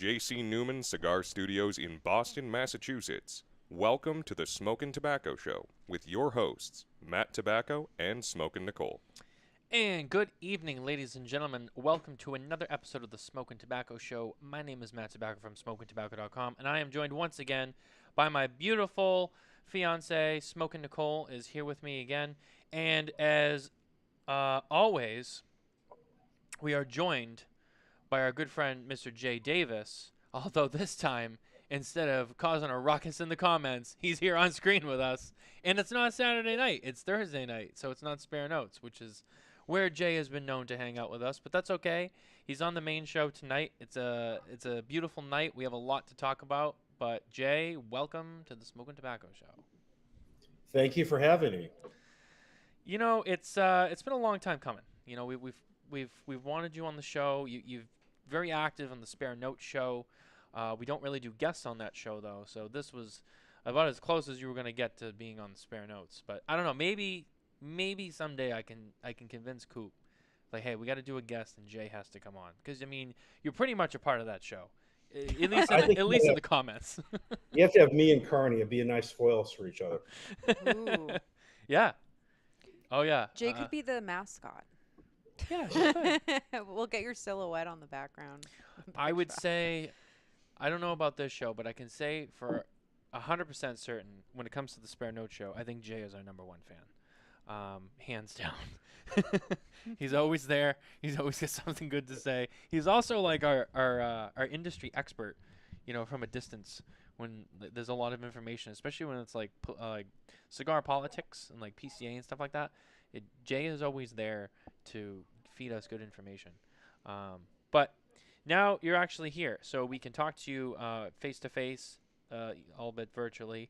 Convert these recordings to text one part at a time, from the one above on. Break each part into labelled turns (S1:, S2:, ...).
S1: J.C. Newman Cigar Studios in Boston, Massachusetts. Welcome to the Smokin Tabacco Show with your hosts, Matt Tobacco and Smokin Nicole.
S2: And good evening, ladies and gentlemen. Welcome to another episode of the Smokin Tabacco Show. My name is Matt Tobacco from SmokinTabacco.com, and I am joined once again by my beautiful fiance, Smokin Nicole, is here with me again. And as always, we are joined by our good friend, Mr. Jay Davis, although this time, instead of causing a ruckus in the comments, he's here on screen with us. And it's not Saturday night, it's Thursday night, so it's not Spare Notes, which is where Jay has been known to hang out with us, but that's okay. He's on the main show tonight. It's a beautiful night. We have a lot to talk about, but Jay, welcome to the Smokin Tabacco Show.
S3: Thank you for having me.
S2: You know, it's been a long time coming. You know, we've wanted you on the show. You've very active on the Spare Note show. We don't really do guests on that show though, so this was about as close as you were going to get to being on the Spare Notes. But I don't know, maybe someday I can convince Coop, like, hey, we got to do a guest and Jay has to come on, because I mean, you're pretty much a part of that show, at least in the comments.
S3: You have to have me and Carney and be a nice foils for each other.
S4: Ooh.
S2: Yeah. Oh yeah.
S4: Jay could be the mascot.
S2: Yeah.
S4: We'll get your silhouette on the background.
S2: I would say, I don't know about this show, but I can say for 100% certain, when it comes to the Spare Note show, I think Jay is our #1 fan. Hands down. He's always there. He's always got something good to say. He's also like our industry expert, you know, from a distance, when there's a lot of information, especially when it's like cigar politics and like PCA and stuff like that. Jay is always there to feed us good information. But now you're actually here, so we can talk to you face to face, albeit virtually.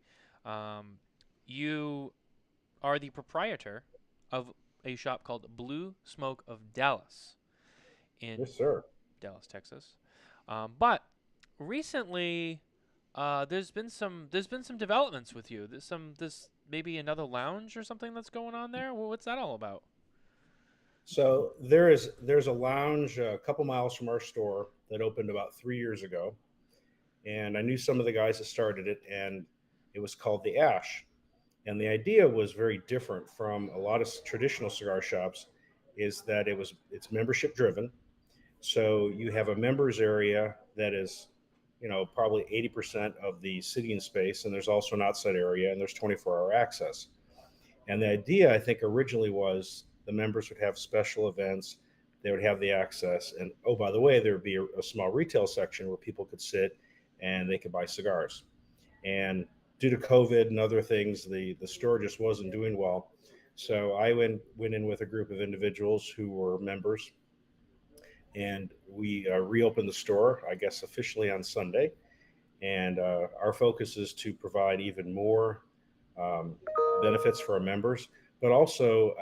S2: You are the proprietor of a shop called Blue Smoke of Dallas in
S3: Yes, sir.
S2: Dallas, Texas. But recently, there's been some developments with you. There's maybe another lounge or something that's going on there. Well, what's that all about?
S3: So there's a lounge a couple miles from our store that opened about 3 years ago, and I knew some of the guys that started it, and it was called the Ash. And the idea was very different from a lot of traditional cigar shops, is that it's membership driven. So you have a members area that is, you know, probably 80% of the sitting space, and there's also an outside area, and there's 24-hour access. And the idea, I think, originally was the members would have special events, they would have the access, and oh, by the way, there would be a small retail section where people could sit and they could buy cigars. And due to COVID and other things, the store just wasn't doing well. So I went in with a group of individuals who were members, and we reopened the store, I guess, officially on Sunday. And our focus is to provide even more benefits for our members, but also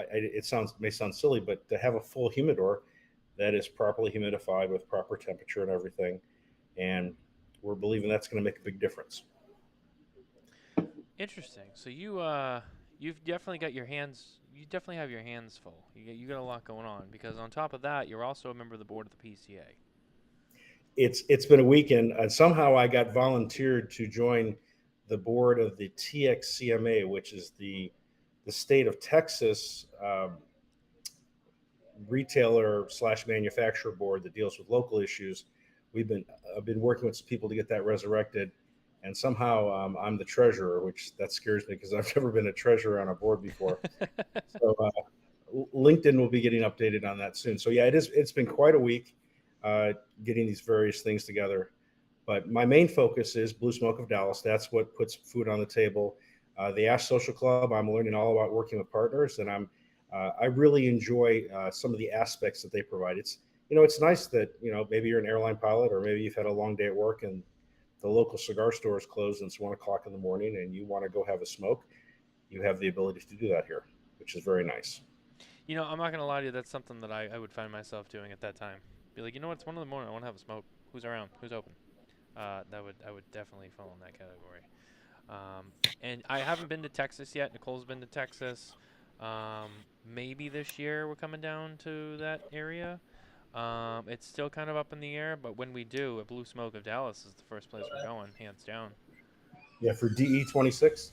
S3: may sound silly, but to have a full humidor that is properly humidified with proper temperature and everything. And we're believing that's going to make a big difference.
S2: Interesting. So you've definitely got your hands. You definitely have your hands full. You got a lot going on, because on top of that, you're also a member of the board of the PCA.
S3: It's been a weekend, and somehow I got volunteered to join the board of the TXCMA, which is the state of Texas retailer / manufacturer board that deals with local issues. I've been working with some people to get that resurrected, and somehow I'm the treasurer, which that scares me because I've never been a treasurer on a board before. So LinkedIn will be getting updated on that soon. So yeah, it's been quite a week getting these various things together. But my main focus is Blue Smoke of Dallas. That's what puts food on the table. The Ash Social Club, I'm learning all about working with partners, and I really enjoy some of the aspects that they provide. It's nice that, maybe you're an airline pilot, or maybe you've had a long day at work and the local cigar store is closed and it's 1 o'clock in the morning and you want to go have a smoke. You have the ability to do that here, which is very nice.
S2: You know, I'm not gonna lie to you. That's something that I would find myself doing at that time. Be like, you know what? It's 1 in the morning. I want to have a smoke. Who's around? Who's open? I would definitely fall in that category. And I haven't been to Texas yet. Nicole's been to Texas. Maybe this year we're coming down to that area. It's still kind of up in the air, but when we do, a Blue Smoke of Dallas is the first place we're going, hands down.
S3: Yeah, for DE26.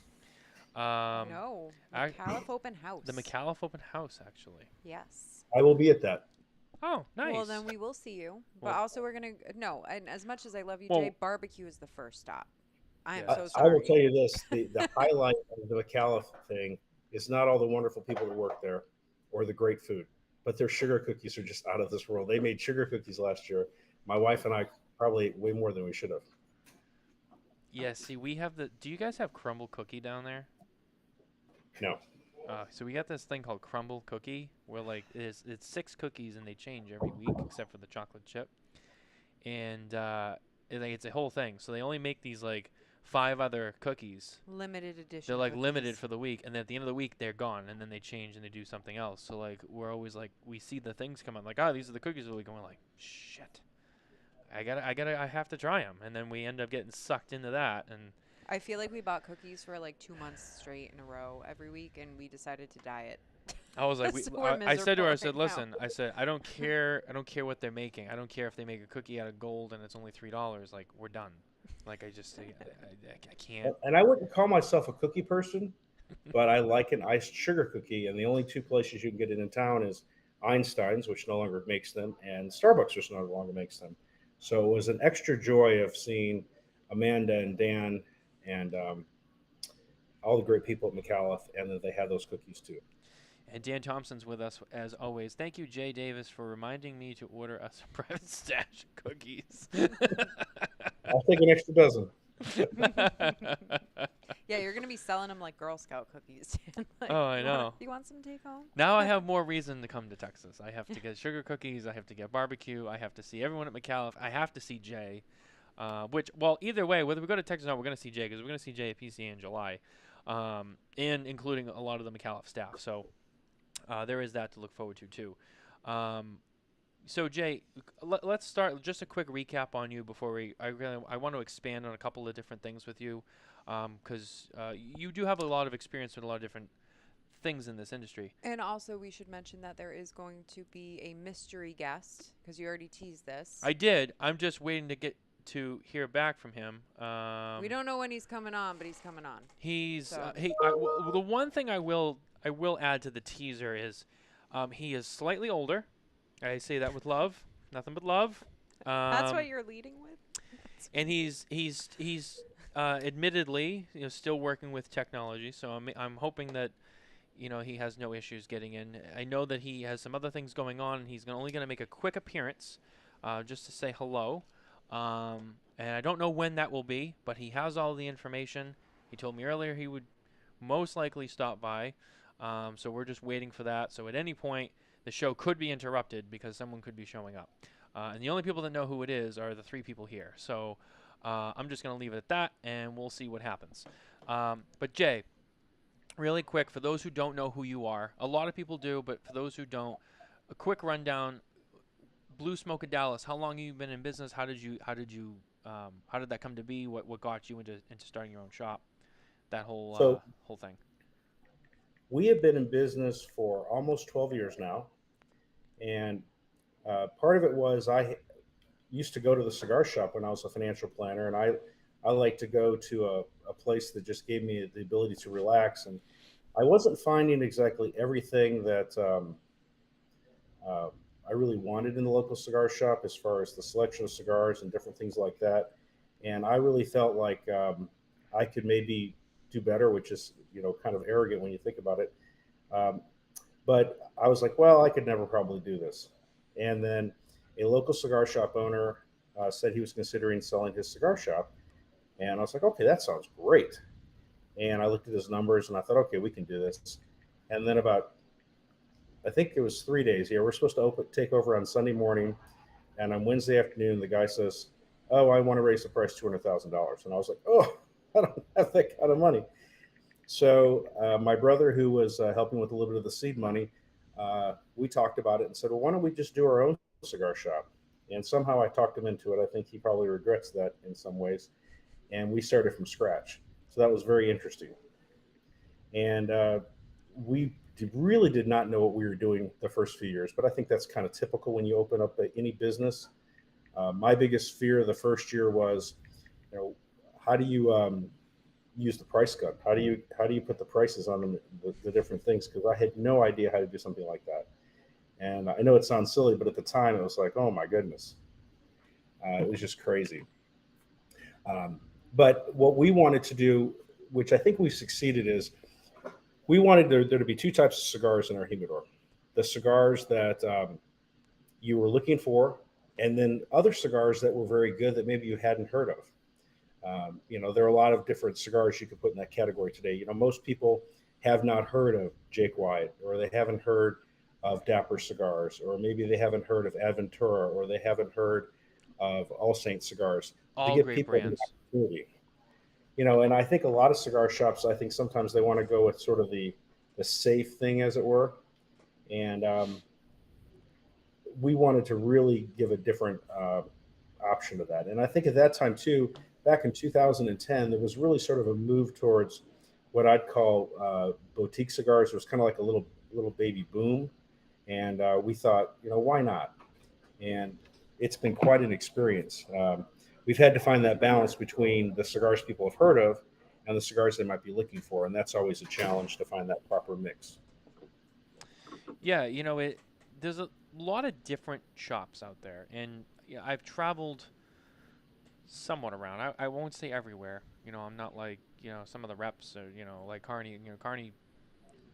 S2: Um,
S4: No,
S2: I,
S4: Micallef Open House.
S2: the Micallef Open House, actually.
S4: Yes.
S3: I will be at that.
S2: Oh, nice.
S4: Well, then we will see you. But
S2: Well-
S4: also, we're gonna no. And as much as I love you,
S2: Well-
S4: Jay, barbecue is the first stop. I am
S2: Yeah.
S4: so
S3: I will
S4: sorry.
S3: tell you this: the highlight of the Micallef thing is not all the wonderful people that work there or the great food, but their sugar cookies are just out of this world. They made sugar cookies last year. My wife and I probably ate way more than we should have.
S2: Yeah, see, we have the. Do you guys have crumble cookie down there?
S3: No.
S2: So we got this thing called crumble cookie, where like it's 6 cookies and they change every week except for the chocolate chip, and it's a whole thing. So they only make these like 5 other cookies.
S4: Limited edition.
S2: They're like limited
S4: cookies.
S2: for the week, and then at the end of the week they're gone, and then they change and they do something else. So like we're always like we see the things come out like these are the cookies of the week, and we're like shit, I have to try them, and then we end up getting sucked into that and.
S4: I feel like we bought cookies for like 2 months straight in a row every week, and we decided to diet.
S2: I was like,
S4: So we're
S2: I said to her, I
S4: miserable
S2: said,
S4: right now.
S2: listen, I said, I don't care what they're making. I don't care if they make a cookie out of gold and it's only $3. Like, we're done. Like, I just, I can't.
S3: And I wouldn't call myself a cookie person, but I like an iced sugar cookie. And the only 2 places you can get it in town is Einstein's, which no longer makes them, and Starbucks, which no longer makes them. So it was an extra joy of seeing Amanda and Dan and all the great people at Micallef, and that they had those cookies too.
S2: And Dan Thompson's with us as always. Thank you, Jay Davis, for reminding me to order us a private stash of cookies.
S3: I'll take an extra dozen.
S4: Yeah, you're gonna be selling them like Girl Scout cookies. Like,
S2: Oh, I know.
S4: You want some take home?
S2: Now I have more reason to come to Texas. I have to get sugar cookies. I have to get barbecue. I have to see everyone at Micallef. I have to see Jay. Either way, whether we go to Texas or not, we're going to see Jay because we're going to see Jay at PCA in July, and including a lot of the Micallef staff. So there is that to look forward to too. So Jay, let's start just a quick recap on you before I want to expand on a couple of different things with you, because you do have a lot of experience with a lot of different things in this industry.
S4: And also, we should mention that there is going to be a mystery guest because you already teased this.
S2: I did. I'm just waiting to hear back from him.
S4: We don't know when he's coming on, but he's coming on.
S2: He's
S4: So-
S2: the one thing I will add to the teaser is he is slightly older. I say that with love, nothing but love.
S4: That's what you're leading with?
S2: And he's admittedly still working with technology. So I'm hoping that he has no issues getting in. I know that he has some other things going on. And he's only going to make a quick appearance, just to say hello. And I don't know when that will be, but he has all the information. He told me earlier he would most likely stop by. So we're just waiting for that. So at any point, the show could be interrupted because someone could be showing up. And the only people that know who it is are the 3 people here. So I'm just going to leave it at that, and we'll see what happens. But Jay, really quick, for those who don't know who you are, a lot of people do, but for those who don't, a quick rundown. Blue Smoke of Dallas. How long have you been in business? How did that come to be? What got you into starting your own shop? That whole thing.
S3: We have been in business for almost 12 years now. And part of it was I used to go to the cigar shop when I was a financial planner. And I like to go to a place that just gave me the ability to relax. And I wasn't finding exactly everything that I really wanted in the local cigar shop as far as the selection of cigars and different things like that. And I really felt like I could maybe do better, which is, kind of arrogant when you think about it. But I was like, well, I could never probably do this. And then a local cigar shop owner said he was considering selling his cigar shop. And I was like, okay, that sounds great. And I looked at his numbers and I thought, okay, we can do this. And then I think it was 3 days. Yeah, we're supposed to take over on Sunday morning. And on Wednesday afternoon, the guy says, oh, I want to raise the price $200,000. And I was like, oh, I don't have that kind of money. So my brother, who was helping with a little bit of the seed money, we talked about it and said, well, why don't we just do our own cigar shop? And somehow I talked him into it. I think he probably regrets that in some ways. And we started from scratch. So that was very interesting. And we really did not know what we were doing the first few years. But I think that's kind of typical when you open up any business. My biggest fear the first year was, how do you use the price gun? How do you put the prices on the different things? Because I had no idea how to do something like that. And I know it sounds silly, but at the time it was like, oh my goodness, it was just crazy. But what we wanted to do, which I think we succeeded, is we wanted there to be two types of cigars in our humidor: the cigars that you were looking for, and then other cigars that were very good that maybe you hadn't heard of. There are a lot of different cigars you could put in that category today. Most people have not heard of Jake Wyatt, or they haven't heard of Dapper Cigars, or maybe they haven't heard of Aventura, or they haven't heard of All Saint Cigars. To
S2: All
S3: give
S2: great
S3: people the
S2: brands.
S3: opportunity. And I think a lot of cigar shops, I think sometimes they want to go with sort of the safe thing, as it were. And we wanted to really give a different option to that. And I think at that time, too, back in 2010, there was really sort of a move towards what I'd call boutique cigars. It was kind of like a little baby boom. And we thought, why not? And it's been quite an experience. We've had to find that balance between the cigars people have heard of and the cigars they might be looking for. And that's always a challenge, to find that proper mix.
S2: Yeah, there's a lot of different shops out there, and I've traveled somewhat around. I won't say everywhere. I'm not like some of the reps, or like Carney. Carney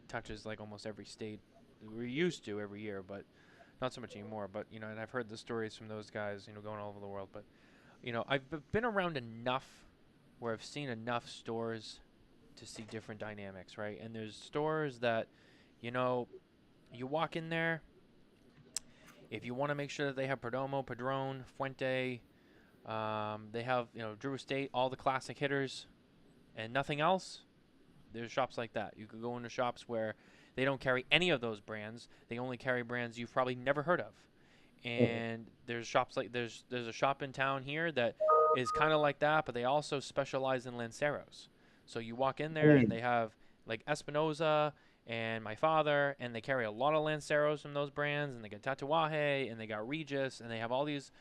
S2: touches like almost every state. We used to every year, but not so much anymore. But and I've heard the stories from those guys, going all over the world. But I've been around enough where I've seen enough stores to see different dynamics, right? And there's stores that, you walk in there, if you want to make sure that they have Perdomo, Padron, Fuente, they have, Drew Estate, all the classic hitters, and nothing else. There's shops like that. You could go into shops where they don't carry any of those brands. They only carry brands you've probably never heard of. And there's shops like there's a shop in town here that is kind of like that, but they also specialize in Lanceros. So you walk in there and they have like Espinosa and My Father, and they carry a lot of Lanceros from those brands, and they got Tatuaje, and they got Regis, and they have all these,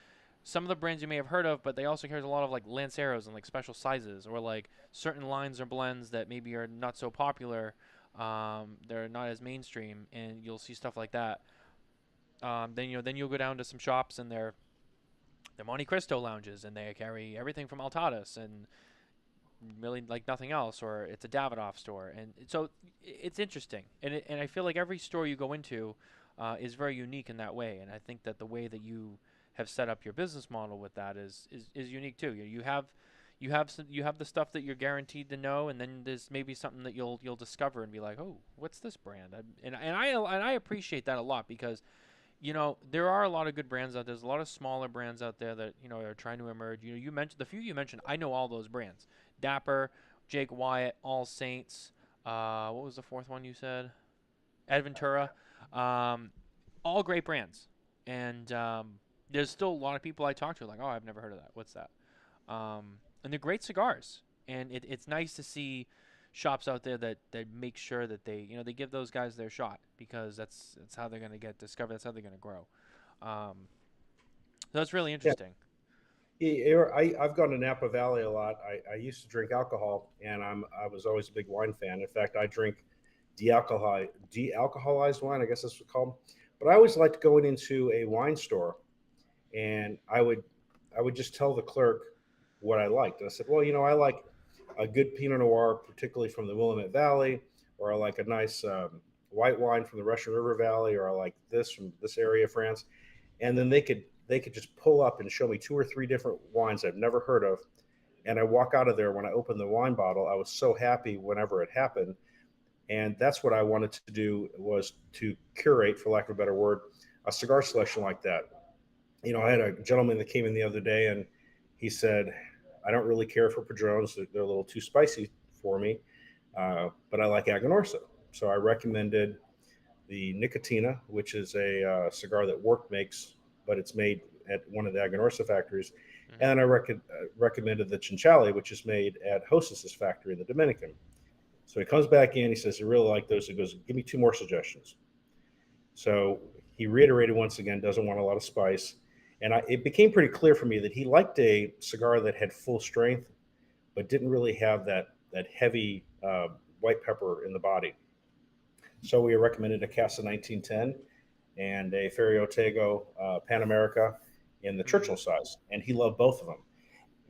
S2: some of the brands you may have heard of, but they also carry a lot of like Lanceros and like special sizes, or like certain lines or blends that maybe are not so popular, they're not as mainstream, and you'll see stuff like that. Then you'll go down to some shops, and they're Monte Cristo lounges, and they carry everything from Altadas and really like nothing else, or it's a Davidoff store, and so it's interesting, and I feel like every store you go into is very unique in that way, and I think that the way that you have set up your business model with that is unique too. You have the stuff that you're guaranteed to know, and then there's maybe something that you'll discover and be like, oh, what's this brand? And I appreciate that a lot, because there are a lot of good brands out there. There's a lot of smaller brands out there that, are trying to emerge. You mentioned the few you mentioned. I know all those brands: Dapper, Jake Wyatt, All Saints. What was the fourth one you said? Adventura. All great brands. And there's still a lot of people I talk to like, oh, I've never heard of that. What's that? And they're great cigars. And it's nice to see shops out there that make sure that they they give those guys their shot, because that's how they're going to get discovered. That's how they're going to grow. So that's really interesting.
S3: Yeah. I've gone to Napa Valley a lot. I used to drink alcohol, and I was always a big wine fan. In fact, I drink de-alcoholized wine, I guess that's what it's called. But I always liked going into a wine store, and I would just tell the clerk what I liked. And I said, well, I like a good Pinot Noir, particularly from the Willamette Valley, or I like a nice white wine from the Russian River Valley, or I like this from this area of France. And then they could just pull up and show me 2 or 3 different wines I've never heard of. And I walk out of there, when I opened the wine bottle, I was so happy whenever it happened. And that's what I wanted to do, was to curate, for lack of a better word, a cigar selection like that. I had a gentleman that came in the other day, and he said, I don't really care for Padrones. They're a little too spicy for me, but I like Aganorsa. So I recommended the Nicotina, which is a cigar that Work makes, but it's made at one of the Aganorsa factories. Mm-hmm. And I recommended the Chinchale, which is made at Hostess's factory in the Dominican. So he comes back in. He says he really liked those. He goes, give me 2 more suggestions. So he reiterated once again, doesn't want a lot of spice. And it became pretty clear for me that he liked a cigar that had full strength, but didn't really have that heavy white pepper in the body. So we recommended a Casa 1910 and a Ferio Tego Pan America in the Churchill size. And he loved both of them.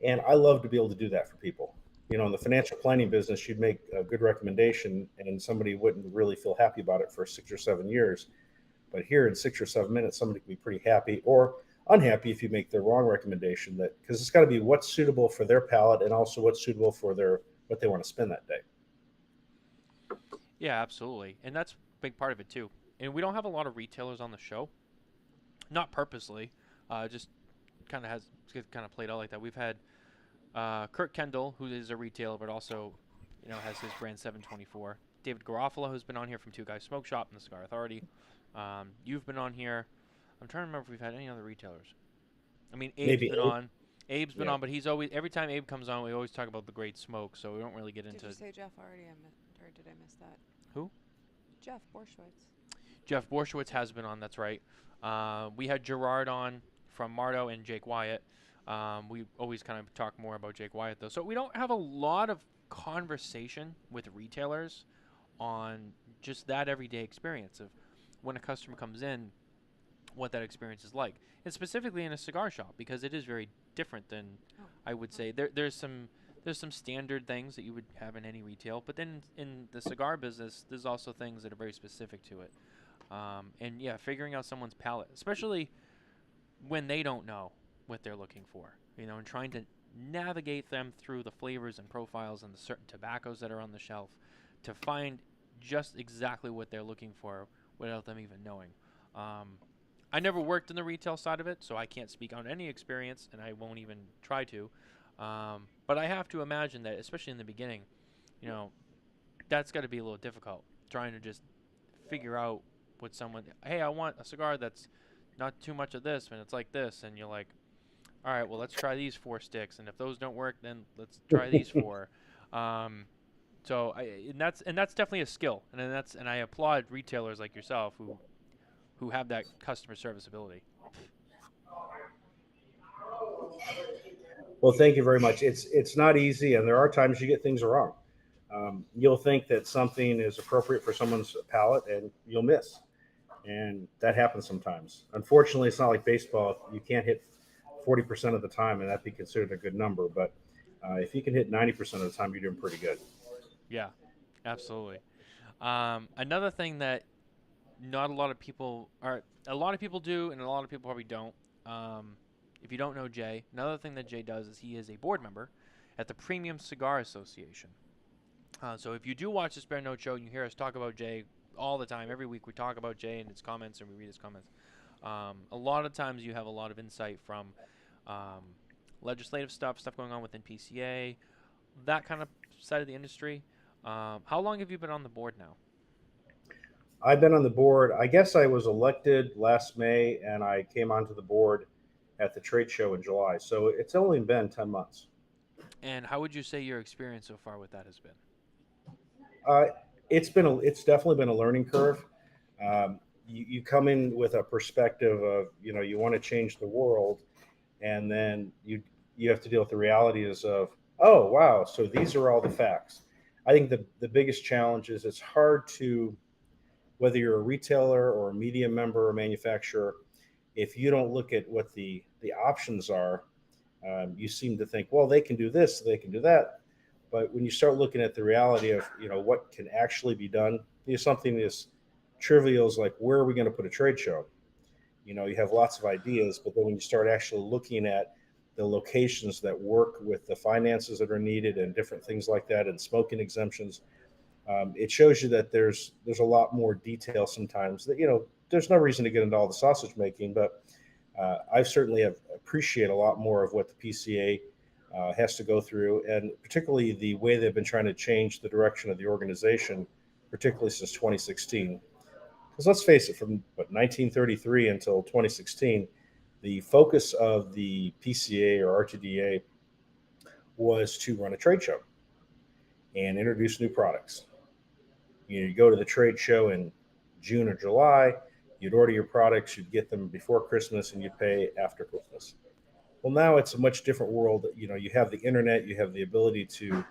S3: And I love to be able to do that for people. You know, in the financial planning business, you'd make a good recommendation and somebody wouldn't really feel happy about it for 6 or 7 years. But here in 6 or 7 minutes, somebody can be pretty happy or unhappy if you make the wrong recommendation, that because it's got to be what's suitable for their palate and also what's suitable for their what they want to spend that day.
S2: Yeah, absolutely. And that's a big part of it too. And we don't have a lot of retailers on the show. Not purposely. Just kind of played out like that. We've had Kurt Kendall, who is a retailer, but also, has his brand 724. David Garofalo, who's been on here from Two Guys Smoke Shop and the Cigar Authority. You've been on here. I'm trying to remember if we've had any other retailers. I mean, Abe's
S3: Maybe
S2: been
S3: Abe.
S2: on. Abe's been on, but he's always, every time Abe comes on, we always talk about the great smoke, so we don't really get into.
S4: Did you say Jeff already? Or did I miss that?
S2: Who?
S4: Jeff Borschwitz.
S2: Jeff Borschwitz has been on, that's right. We had Gerard on from Mardo and Jake Wyatt. We always kind of talk more about Jake Wyatt, though. So we don't have a lot of conversation with retailers on just that everyday experience of when a customer comes in, what that experience is like. And specifically in a cigar shop, because it is very different than, I would say. There's some standard things that you would have in any retail, but then in the cigar business, there's also things that are very specific to it. And yeah, figuring out someone's palate, especially when they don't know what they're looking for, and trying to navigate them through the flavors and profiles and the certain tobaccos that are on the shelf to find just exactly what they're looking for without them even knowing. I never worked in the retail side of it, so I can't speak on any experience, and I won't even try to. But I have to imagine that, especially in the beginning, that's got to be a little difficult, trying to just figure out what someone, hey, I want a cigar that's not too much of this, and it's like this, and you're like, all right, well, let's try these 4 sticks, and if those don't work, then let's try these 4. So that's definitely a skill, and I applaud retailers like yourself who have that customer service ability.
S3: Well, thank you very much. It's not easy, and there are times you get things wrong. You'll think that something is appropriate for someone's palate, and you'll miss, and that happens sometimes. Unfortunately, it's not like baseball. You can't hit 40% of the time, and that'd be considered a good number. But if you can hit 90% of the time, you're doing pretty good.
S2: Yeah, absolutely. Another thing that not a lot of people do, and a lot of people probably don't. If you don't know Jay, another thing that Jay does is he is a board member at the Premium Cigar Association. So if you do watch the Spare Note Show, you hear us talk about Jay all the time. Every week we talk about Jay and his comments, and we read his comments. A lot of times you have a lot of insight from legislative stuff going on within PCA, that kind of side of the industry. How long have you been on the board now?
S3: I've been on the board. I guess I was elected last May, and I came onto the board at the trade show in July. So it's only been 10 months.
S2: And how would you say your experience so far with that has been?
S3: It's definitely been a learning curve. You come in with a perspective of, you want to change the world, and then you have to deal with the realities of, oh, wow, so these are all the facts. I think the biggest challenge is it's hard to, whether you're a retailer or a media member or manufacturer, if you don't look at what the options are, you seem to think, well, they can do this, they can do that. But when you start looking at the reality of, what can actually be done, something as trivial as like, where are we going to put a trade show? You have lots of ideas, but then when you start actually looking at the locations that work with the finances that are needed and different things like that and smoking exemptions, it shows you that there's a lot more detail sometimes that, there's no reason to get into all the sausage making, but I certainly have appreciate a lot more of what the PCA has to go through, and particularly the way they've been trying to change the direction of the organization, particularly since 2016. Because let's face it, from 1933 until 2016, the focus of the PCA or RTDA was to run a trade show. and introduce new products. You go to the trade show in June or July, you'd order your products, you'd get them before Christmas, and you'd pay after Christmas. Well, now it's a much different world. You have the internet, you have the ability to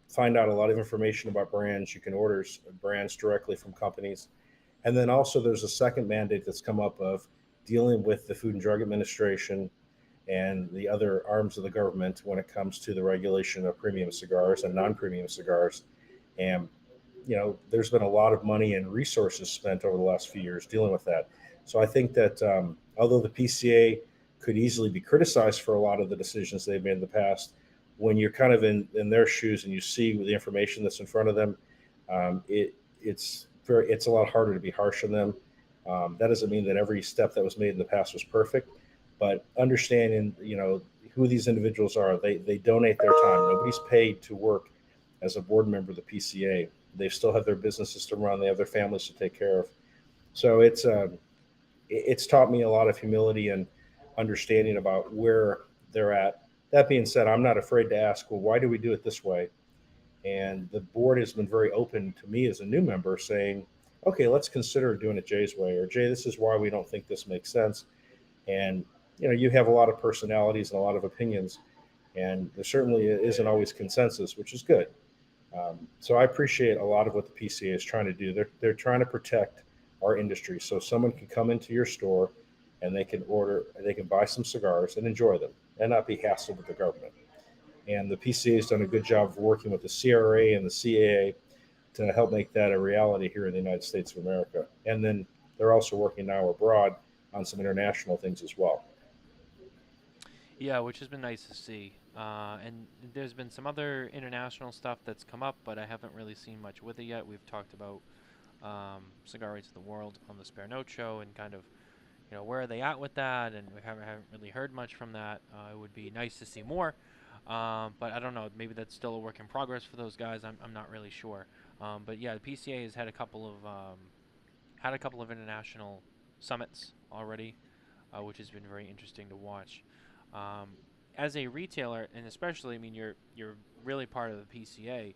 S3: find out a lot of information about brands. You can order brands directly from companies. And then also, there's a second mandate that's come up of dealing with the Food and Drug Administration and the other arms of the government when it comes to the regulation of premium cigars and non-premium cigars. And there's been a lot of money and resources spent over the last few years dealing with that. So I think that although the PCA could easily be criticized for a lot of the decisions they've made in the past, when you're kind of in their shoes and you see the information that's in front of them, it's a lot harder to be harsh on them. That doesn't mean that every step that was made in the past was perfect, but understanding who these individuals are, they donate their time. Nobody's paid to work as a board member of the PCA. They still have their businesses to run. They have their families to take care of. So it's taught me a lot of humility and understanding about where they're at. That being said, I'm not afraid to ask, well, why do we do it this way? And the board has been very open to me as a new member saying, okay, let's consider doing it Jay's way, or Jay, this is why we don't think this makes sense. And you have a lot of personalities and a lot of opinions, and there certainly isn't always consensus, which is good. So I appreciate a lot of what the PCA is trying to do. They're trying to protect our industry, so someone can come into your store and they can buy some cigars and enjoy them and not be hassled with the government. And the PCA has done a good job of working with the CRA and the CAA to help make that a reality here in the United States of America. And then they're also working now abroad on some international things as well.
S2: Yeah, which has been nice to see. And there's been some other international stuff that's come up, but I haven't really seen much with it yet. We've talked about Cigar Rates of the World on the Spare Note show and kind of, where are they at with that? And we haven't really heard much from that. It would be nice to see more. But I don't know. Maybe that's still a work in progress for those guys. I'm not really sure. But yeah, the PCA has had a couple of international summits already, which has been very interesting to watch. As a retailer, and especially, I mean, you're really part of the PCA.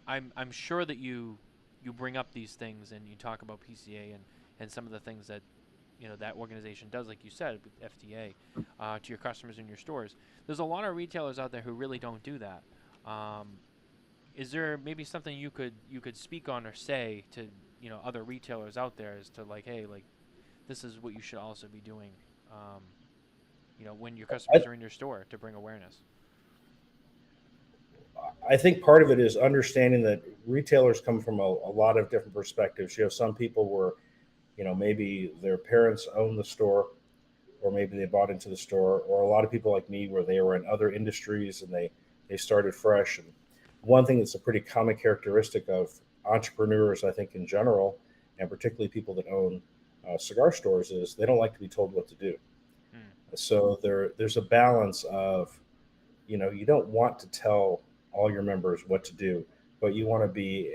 S2: I'm sure that you bring up these things and you talk about PCA and some of the things that that organization does, like you said, with FDA, to your customers in your stores. There's a lot of retailers out there who really don't do that. Is there maybe something you could speak on or say to other retailers out there as to like, hey, like this is what you should also be doing, when your customers are in your store to bring awareness?
S3: I think part of it is understanding that retailers come from a lot of different perspectives. You have some people where, maybe their parents own the store, or maybe they bought into the store, or a lot of people like me where they were in other industries and they started fresh. And one thing that's a pretty common characteristic of entrepreneurs, I think, in general, and particularly people that own cigar stores, is they don't like to be told what to do. So there's a balance of, you don't want to tell all your members what to do, but you want to be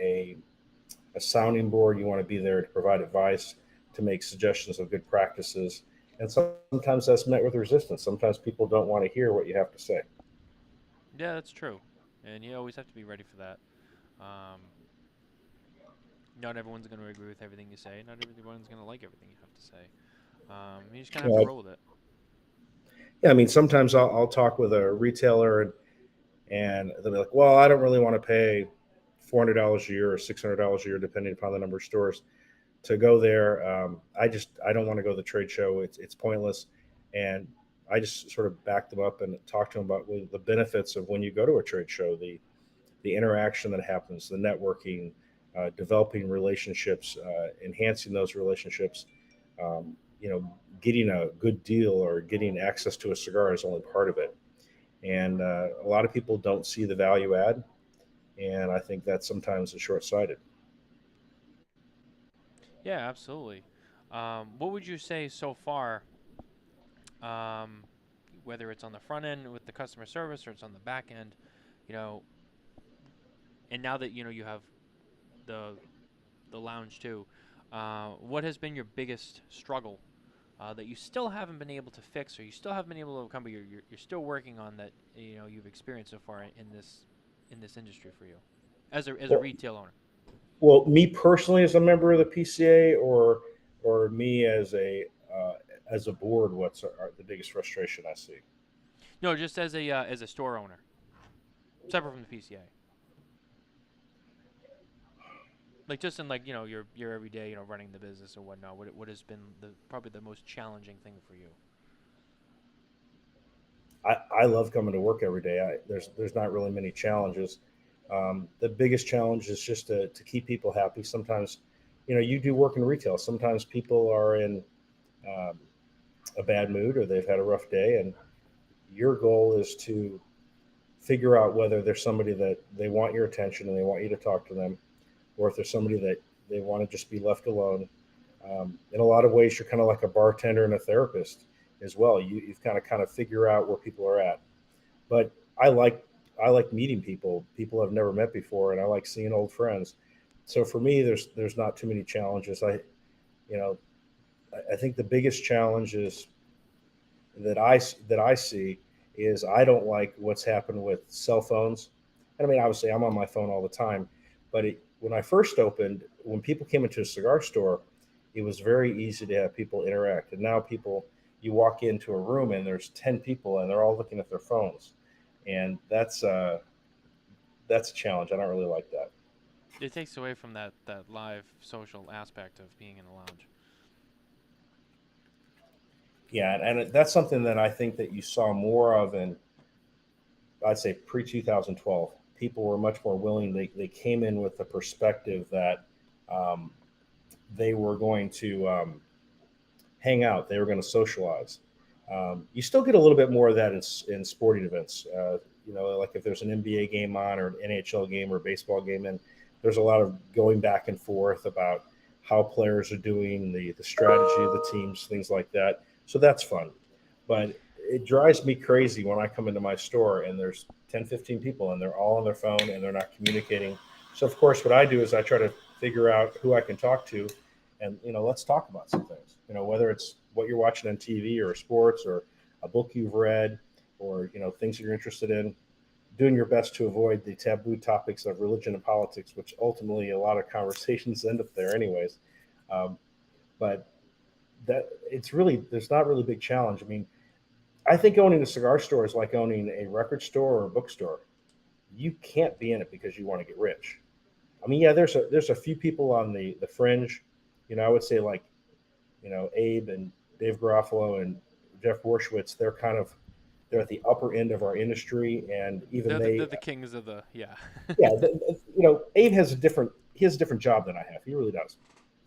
S3: a sounding board. You want to be there to provide advice, to make suggestions of good practices. And sometimes that's met with resistance. Sometimes people don't want to hear what you have to say.
S2: Yeah, that's true, and you always have to be ready for that. Um, Not everyone's going to agree with everything you say. Not everyone's going to like everything you have to say. You just kind of have to roll with it.
S3: Yeah, I mean, sometimes I'll talk with a retailer and they'll be like, well, I don't really want to pay $400 a year or $600 a year, depending upon the number of stores, to go there. I don't want to go to the trade show. It's pointless. And I just sort of back them up and talk to them about the benefits of when you go to a trade show, the interaction that happens, the networking, developing relationships, enhancing those relationships. Getting a good deal or getting access to a cigar is only part of it. And a lot of people don't see the value add. And I think that sometimes is short-sighted.
S2: Yeah, absolutely. What would you say so far, um, whether it's on the front end with the customer service or it's on the back end, you know, and now that you have the lounge too, what has been your biggest struggle that you still haven't been able to fix, or you still haven't been able to overcome, but you're still working on that? You've experienced so far in this in this industry for you, as a
S3: Well,
S2: retail owner?
S3: well, me personally as a member of the PCA, or me as a board, what's the biggest frustration I see?
S2: No, just as a store owner, separate from the PCA. Like just in like your everyday running the business or whatnot. What has been probably the most challenging thing for you?
S3: I love coming to work every day. There's not really many challenges. The biggest challenge is just to keep people happy. Sometimes, you do work in retail. Sometimes people are in um, a bad mood or they've had a rough day, and your goal is to figure out whether there's somebody that they want your attention and they want you to talk to them, or if there's somebody that they want to just be left alone. In a lot of ways, you're kind of like a bartender and a therapist as well. You've kind of figure out where people are at. But I like meeting people I've never met before, and I like seeing old friends. So for me, there's not too many challenges. You know I think the biggest challenge is that I see is I don't like what's happened with cell phones. And I mean, obviously, I'm on my phone all the time, but when I first opened, when people came into a cigar store, it was very easy to have people interact. And now you walk into a room and there's 10 people and they're all looking at their phones, and that's a challenge. I don't really like that.
S2: It takes away from that live social aspect of being in a lounge.
S3: Yeah, and that's something that I think that you saw more of in, I'd say, pre 2012. People were much more willing. They came in with the perspective that um, they were going to hang out, they were going to socialize. You still get a little bit more of that in sporting events. Like if there's an NBA game on or an NHL game or a baseball game, and there's a lot of going back and forth about how players are doing, the strategy of the teams, things like that. So that's fun. But it drives me crazy when I come into my store and there's 10, 15 people and they're all on their phone and they're not communicating. So, of course, what I do is I try to figure out who I can talk to, and let's talk about some things. Whether it's what you're watching on TV or sports or a book you've read, or things that you're interested in. Doing your best to avoid the taboo topics of religion and politics, which ultimately a lot of conversations end up there, anyways. Um, but that it's really there's not really a big challenge. I mean, I think owning a cigar store is like owning a record store or a bookstore. You can't be in it because you want to get rich. I mean, yeah, there's a few people on the fringe. I would say like Abe and Dave Garofalo and Jeff Borshwitz. They're at the upper end of our industry, and even
S2: They're
S3: they,
S2: the kings of the yeah.
S3: yeah, Abe has a different job than I have. He really does.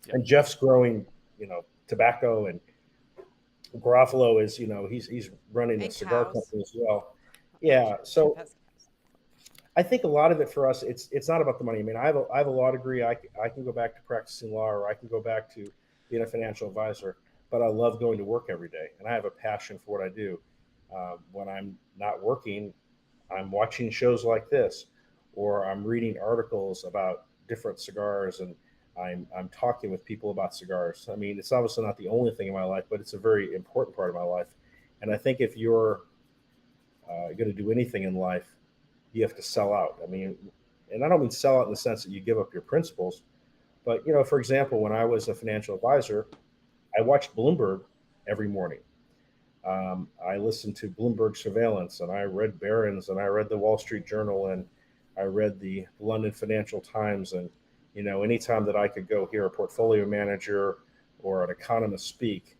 S2: Yep.
S3: And Jeff's growing, tobacco, and Garofalo is, he's running a
S4: And
S3: cigar
S4: cows.
S3: company as well. Yeah, so
S4: That's-
S3: I think a lot of it for us, it's not about the money. I mean, I have a law degree. I can go back to practicing law, or I can go back to being a financial advisor. But I love going to work every day, and I have a passion for what I do. When I'm not working, I'm watching shows like this, or I'm reading articles about different cigars, and I'm talking with people about cigars. I mean, it's obviously not the only thing in my life, but it's a very important part of my life. And I think if you're going to do anything in life, you have to sell out. I mean, and I don't mean sell out in the sense that you give up your principles, but for example, when I was a financial advisor, I watched Bloomberg every morning. I listened to Bloomberg Surveillance, and I read Barron's, and I read the Wall Street Journal, and I read the London Financial Times. And anytime that I could go hear a portfolio manager or an economist speak,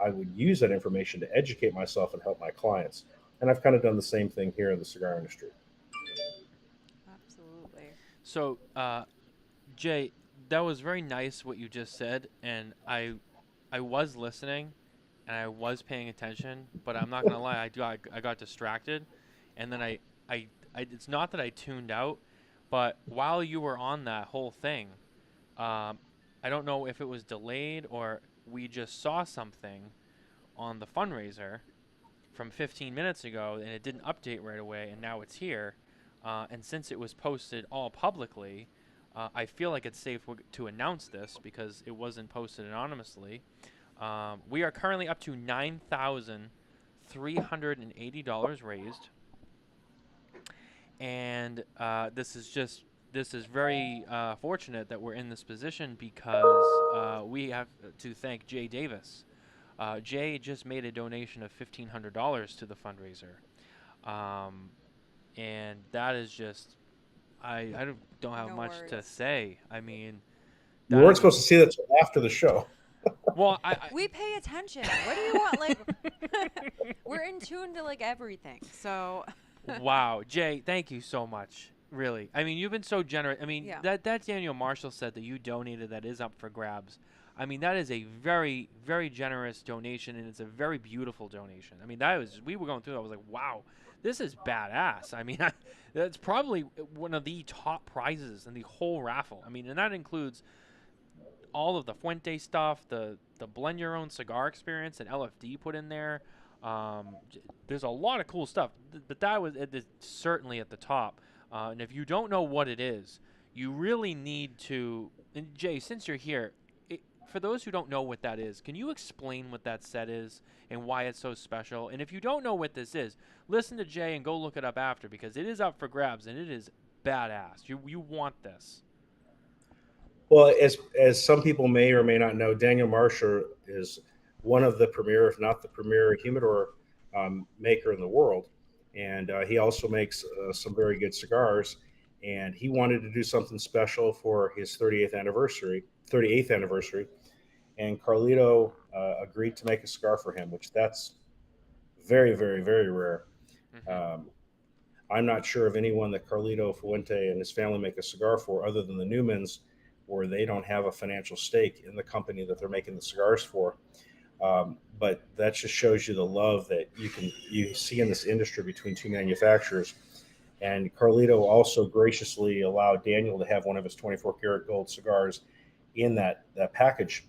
S3: I would use that information to educate myself and help my clients. And I've kind of done the same thing here in the cigar industry.
S4: Absolutely.
S2: So, Jay, that was very nice what you just said, and I was listening, and I was paying attention, but I'm not gonna lie, I got distracted, and then I it's not that I tuned out, but while you were on that whole thing, um, I don't know if it was delayed or we just saw something on the fundraiser from 15 minutes ago, and it didn't update right away, and now it's here. And since it was posted all publicly, I feel like it's safe to announce this because it wasn't posted anonymously. We are currently up to $9,380 raised, and this is very fortunate that we're in this position because we have to thank Jay Davis. Jay just made a donation of $1,500 to the fundraiser, um, and that is just don't have
S4: No
S2: much to
S4: worries.
S2: say. I mean,
S3: You
S2: that
S3: weren't
S2: is a
S3: supposed to see that till after the show.
S2: well,
S4: We pay attention. What do you want? Like, we're in tune to like everything. So,
S2: wow, Jay, thank you so much. Really, I mean, you've been so generous. I mean,
S4: yeah.
S2: that Daniel Marshall said that you donated that is up for grabs. I mean, that is a very, very generous donation, and it's a very beautiful donation. I mean, that was we were going through. I was like, wow, this is badass. I mean, that's probably one of the top prizes in the whole raffle. I mean, and that includes all of the Fuente stuff, the blend your own cigar experience that LFD put in there. There's a lot of cool stuff, but that was it is certainly at the top. And if you don't know what it is, you really need to. And Jay, since you're here, for those who don't know what that is, can you explain what that set is and why it's so special? And if you don't know what this is, listen to Jay and go look it up after because it is up for grabs and it is badass. You want this.
S3: Well, as some people may or may not know, Daniel Marshall is one of the premier, if not the premier, humidor maker in the world, and he also makes some very good cigars. And he wanted to do something special for his 38th anniversary, and Carlito agreed to make a cigar for him, which that's very, very, very rare.
S2: Mm-hmm.
S3: Um, I'm not sure of anyone that Carlito Fuente and his family make a cigar for other than the Newmans, where they don't have a financial stake in the company that they're making the cigars for. But that just shows you the love that you see in this industry between two manufacturers. And Carlito also graciously allowed Daniel to have one of his 24 karat gold cigars in that package.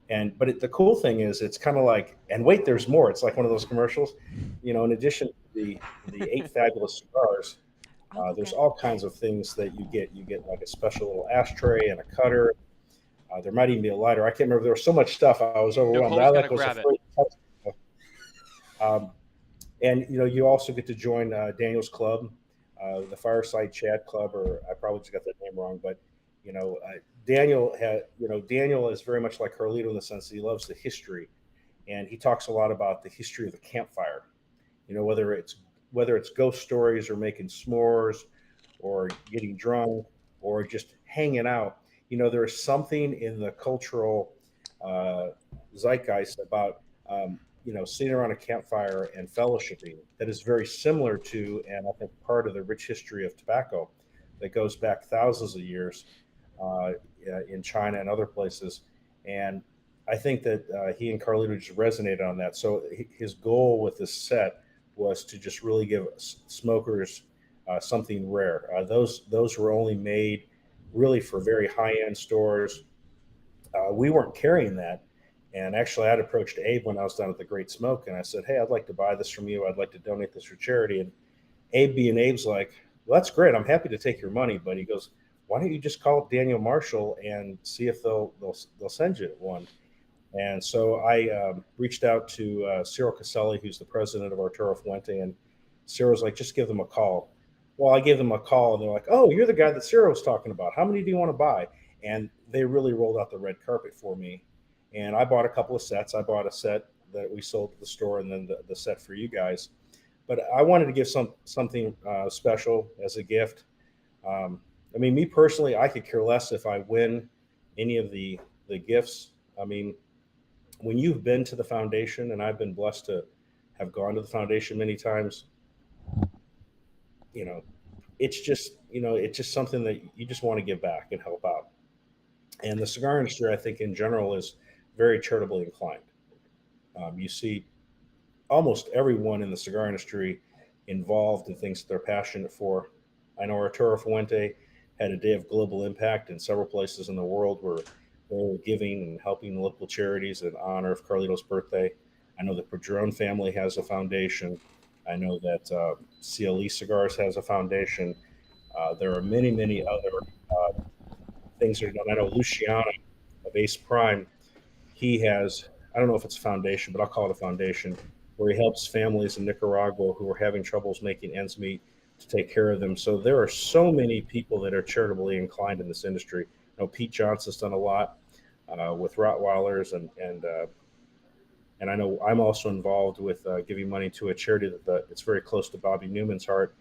S3: But the cool thing is, it's kind of like, and wait, there's more. It's like one of those commercials, in addition to the eight fabulous cigars,
S4: Oh,
S3: there's
S4: okay.
S3: all kinds of things that you get. You get like a special little ashtray and a cutter. There might even be a lighter. I can't remember. There was so much stuff. I was overwhelmed. I
S2: Nicole's gonna
S3: was
S2: grab it.
S3: afraid to touch it. And you also get to join Daniel's club, the Fireside Chat Club, or I probably just got that name wrong, but Daniel is very much like Carlito in the sense that he loves the history, and he talks a lot about the history of the campfire. Whether it's ghost stories or making s'mores or getting drunk or just hanging out. There is something in the cultural uh, zeitgeist about sitting around a campfire and fellowshipping that is very similar to, and I think part of the rich history of tobacco that goes back thousands of years uh, in China and other places. And I think that he and Carlito just resonated on that. So his goal with this set was to just really give smokers something rare. Those were only made really for very high end stores. We weren't carrying that, and actually, I'd approached Abe when I was down at the Great Smoke, and I said, "Hey, I'd like to buy this from you. I'd like to donate this for charity." And Abe being Abe's like, "Well, that's great. I'm happy to take your money." But he goes, "Why don't you just call up Daniel Marshall and see if they'll send you one?" And so I reached out to Cyril Caselli, who's the president of Arturo Fuente, and Cyril's like, "Just give them a call." Well, I gave them a call, and they're like, "Oh, you're the guy that Cyril was talking about. How many do you want to buy?" And they really rolled out the red carpet for me. And I bought a couple of sets. I bought a set that we sold at the store, and then the set for you guys. But I wanted to give something special as a gift. I mean, me personally, I could care less if I win any of the gifts. I mean, when you've been to the foundation, and I've been blessed to have gone to the foundation many times, you know, it's just something that you just want to give back and help out. And the cigar industry, I think, in general, is very charitably inclined. You see almost everyone in the cigar industry involved in things that they're passionate for. I know Arturo Fuente had a day of global impact in several places in the world where they were giving and helping local charities in honor of Carlito's birthday. I know the Padron family has a foundation. I know that CLE Cigars has a foundation. There are many, many other things that are done. I know Luciano of Ace Prime, he has, I don't know if it's a foundation, but I'll call it a foundation, where he helps families in Nicaragua who are having troubles making ends meet to take care of them. So there are so many people that are charitably inclined in this industry. Pete Johnson's done a lot with Rottweilers, and I know I'm also involved with giving money to a charity it's very close to Bobby Newman's heart,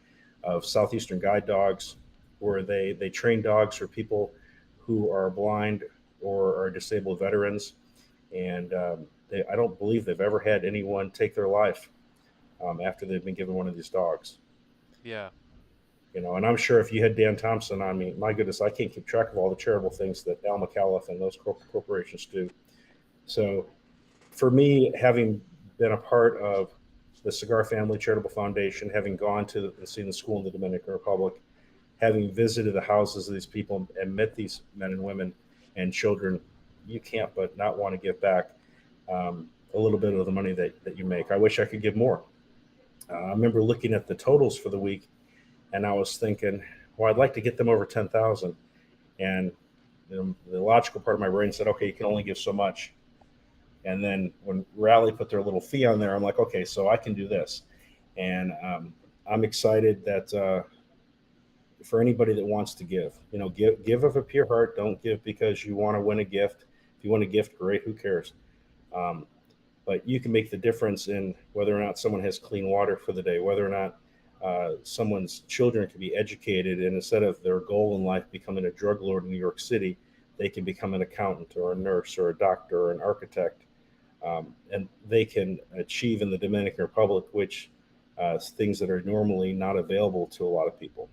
S3: of Southeastern Guide Dogs, where they train dogs for people who are blind or are disabled veterans. And I don't believe they've ever had anyone take their life after they've been given one of these dogs.
S2: Yeah.
S3: And I'm sure if you had Dan Thompson on me, my goodness, I can't keep track of all the charitable things that Al Micallef and those corporations do. So for me, having been a part of the Cigar Family Charitable Foundation, having gone to seen the school in the Dominican Republic, having visited the houses of these people and met these men and women and children, you can't but not want to give back a little bit of the money that you make. I wish I could give more. I remember looking at the totals for the week, and I was thinking, well, I'd like to get them over 10,000. And the logical part of my brain said, okay, you can only give so much. And then when Rally put their little fee on there, I'm like, okay, so I can do this. And I'm excited that for anybody that wants to give of a pure heart. Don't give because you want to win a gift. If you want a gift, great, who cares? But you can make the difference in whether or not someone has clean water for the day, whether or not someone's children can be educated, and instead of their goal in life becoming a drug lord in New York City, they can become an accountant or a nurse or a doctor or an architect. And they can achieve in the Dominican Republic, which things that are normally not available to a lot of people.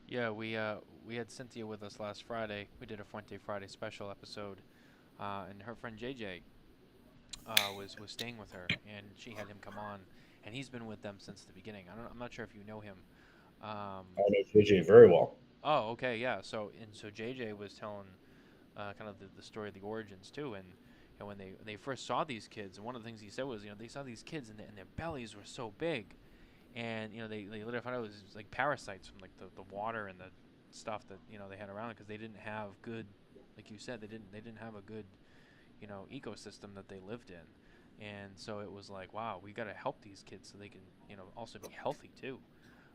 S2: Yeah, we had Cynthia with us last Friday. We did a Fuente Friday special episode, and her friend JJ was staying with her, and she had him come on, and he's been with them since the beginning. I'm not sure if you know him.
S3: I know JJ very well.
S2: Oh, okay, yeah. So JJ was telling kind of the story of the origins too, and when they first saw these kids, and one of the things he said was, they saw these kids and their bellies were so big, and they later found out it was like parasites from like the water and the stuff that they had around, because they didn't have good, like you said, they didn't have a good ecosystem that they lived in, and so it was like, wow, we got to help these kids so they can also be healthy too,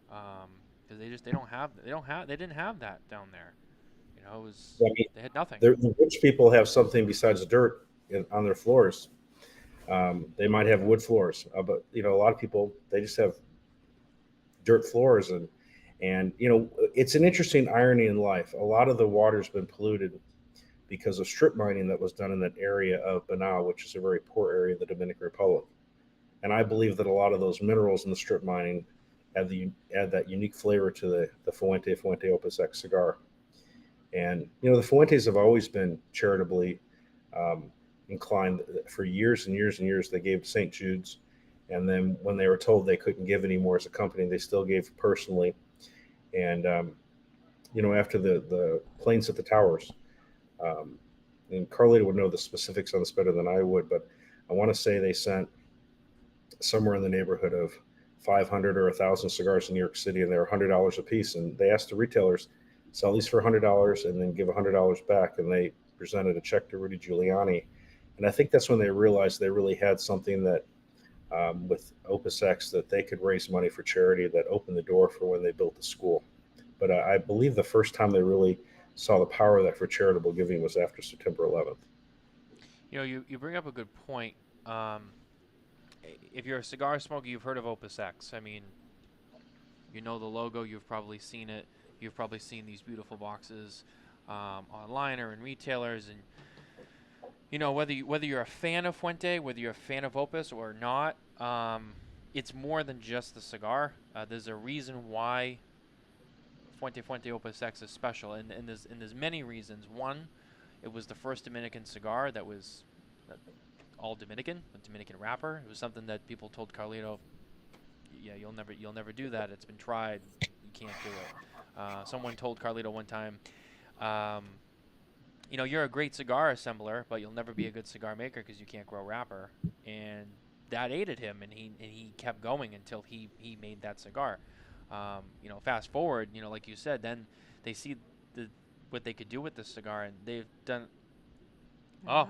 S2: because they didn't have that down there. It was, they had nothing.
S3: The rich people have something besides dirt on their floors. They might have wood floors, but a lot of people, they just have dirt floors, and it's an interesting irony in life. A lot of the water's been polluted because of strip mining that was done in that area of Banal, which is a very poor area of the Dominican Republic. And I believe that a lot of those minerals in the strip mining add that unique flavor to the Fuente Opus X cigar. And the Fuentes have always been charitably inclined. For years and years and years, they gave to St. Jude's, and then when they were told they couldn't give anymore as a company, they still gave personally. And after the planes at the towers, and Carlita would know the specifics on this better than I would, but I want to say they sent somewhere in the neighborhood of 500 or 1,000 cigars in New York City, and they were $100 a piece. And they asked the retailers, sell these for $100 and then give $100 back. And they presented a check to Rudy Giuliani. And I think that's when they realized they really had something that with Opus X, that they could raise money for charity, that opened the door for when they built the school. But I believe the first time they really saw the power of that for charitable giving was after September 11th.
S2: You bring up a good point. If you're a cigar smoker, you've heard of Opus X. I mean, the logo, you've probably seen it. You've probably seen these beautiful boxes online or in retailers, and whether you're a fan of Fuente, whether you're a fan of Opus or not, it's more than just the cigar. There's a reason why Fuente Opus X is special, and there's many reasons. One, it was the first Dominican cigar that was all Dominican, with Dominican wrapper. It was something that people told Carlito, yeah, you'll never do that. It's been tried. You can't do it. Someone told Carlito one time, you're a great cigar assembler, but you'll never be a good cigar maker because you can't grow wrapper. And that aided him, and he kept going until he made that cigar. Fast forward, like you said, then they see what they could do with this cigar, and they've done. Oh,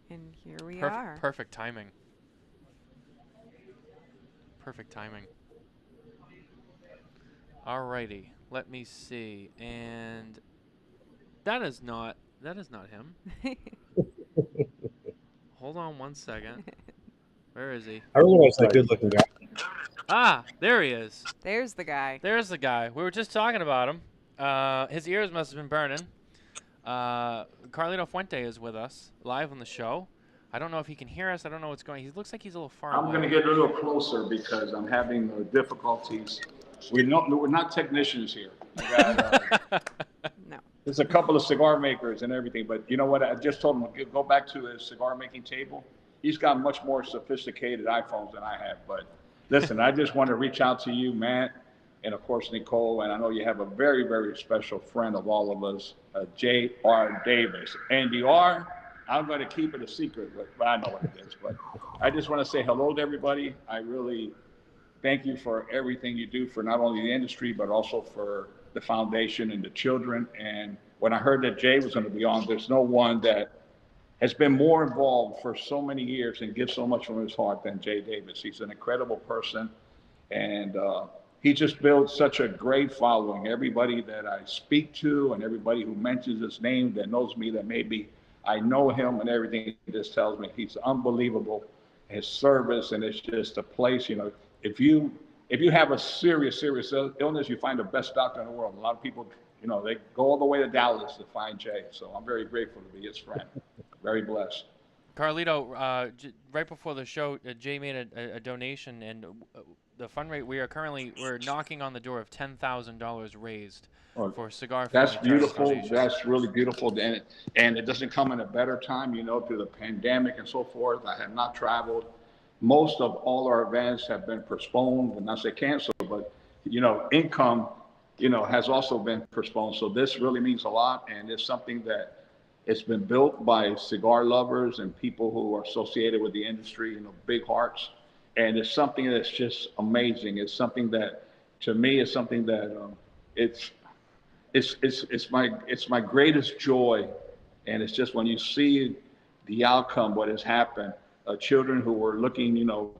S4: and here we are.
S2: Perfect timing. Perfect timing. Alrighty. Let me see. And that is not him. Hold on one second. Where is he?
S3: I realize that good-looking guy.
S2: Ah, there he is.
S4: There's the guy.
S2: There's the guy. We were just talking about him. His ears must have been burning. Carlito Fuente is with us live on the show. I don't know if he can hear us. I don't know what's going on. He looks like he's a little far away.
S5: I'm going to get a little closer because I'm having difficulties. We're not technicians here.
S4: No.
S5: There's a couple of cigar makers and everything, but you know what? I just told him to go back to his cigar making table. He's got much more sophisticated iPhones than I have. But listen, I just want to reach out to you, Matt, and of course, Nicole. And I know you have a very, very special friend of all of us, J.R. Davis. And the R, I'm going to keep it a secret, but I know what it is. But I just want to say hello to everybody. I really thank you for everything you do for not only the industry, but also for the foundation and the children. And when I heard that Jay was going to be on, there's no one that has been more involved for so many years and gives so much from his heart than Jay Davis. He's an incredible person. And he just built such a great following. Everybody that I speak to and everybody who mentions his name that knows me, that maybe I know him and everything, he just tells me he's unbelievable. His service, and it's just a place, you know, if you have a serious illness, you find the best doctor in the world. A lot of people, you know, they go all the way to Dallas to find Jay. So I'm very grateful to be his friend. Very blessed.
S2: Carlito, right before the show, Jay made a donation, and the fundraiser we're knocking on the door of $10,000 raised for cigar.
S5: That's beautiful. That's really beautiful, and it doesn't come in a better time, you know, through the pandemic and so forth. I have not traveled. Most of all our events have been postponed, and not say canceled, but you know, income, you know, has also been postponed. So this really means a lot, and it's something that it's been built by cigar lovers and people who are associated with the industry, you know, big hearts. And it's something that's just amazing. It's something that, to me, is something that it's my greatest joy. And it's just when you see the outcome, what has happened, children who were looking, you know,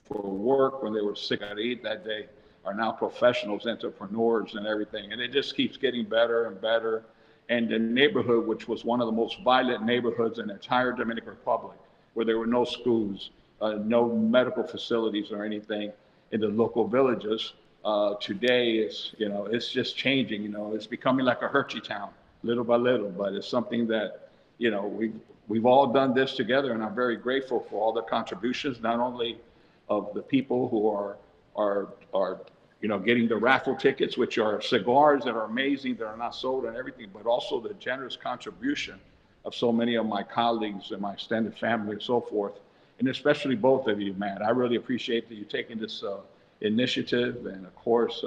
S5: for work when they were sick to eat that day are now professionals, entrepreneurs and everything. And it just keeps getting better and better. And the neighborhood, which was one of the most violent neighborhoods in the entire Dominican Republic, where there were no schools, no medical facilities or anything in the local villages, today is, you know, it's just changing. You know, it's becoming like a Hershey town, little by little. But it's something that, you know, we've all done this together, and I'm very grateful for all the contributions, not only of the people who are you know, getting the raffle tickets, which are cigars that are amazing, that are not sold and everything, but also the generous contribution of so many of my colleagues and my extended family and so forth, and especially both of you, Matt. I really appreciate that you taking this initiative, and of course,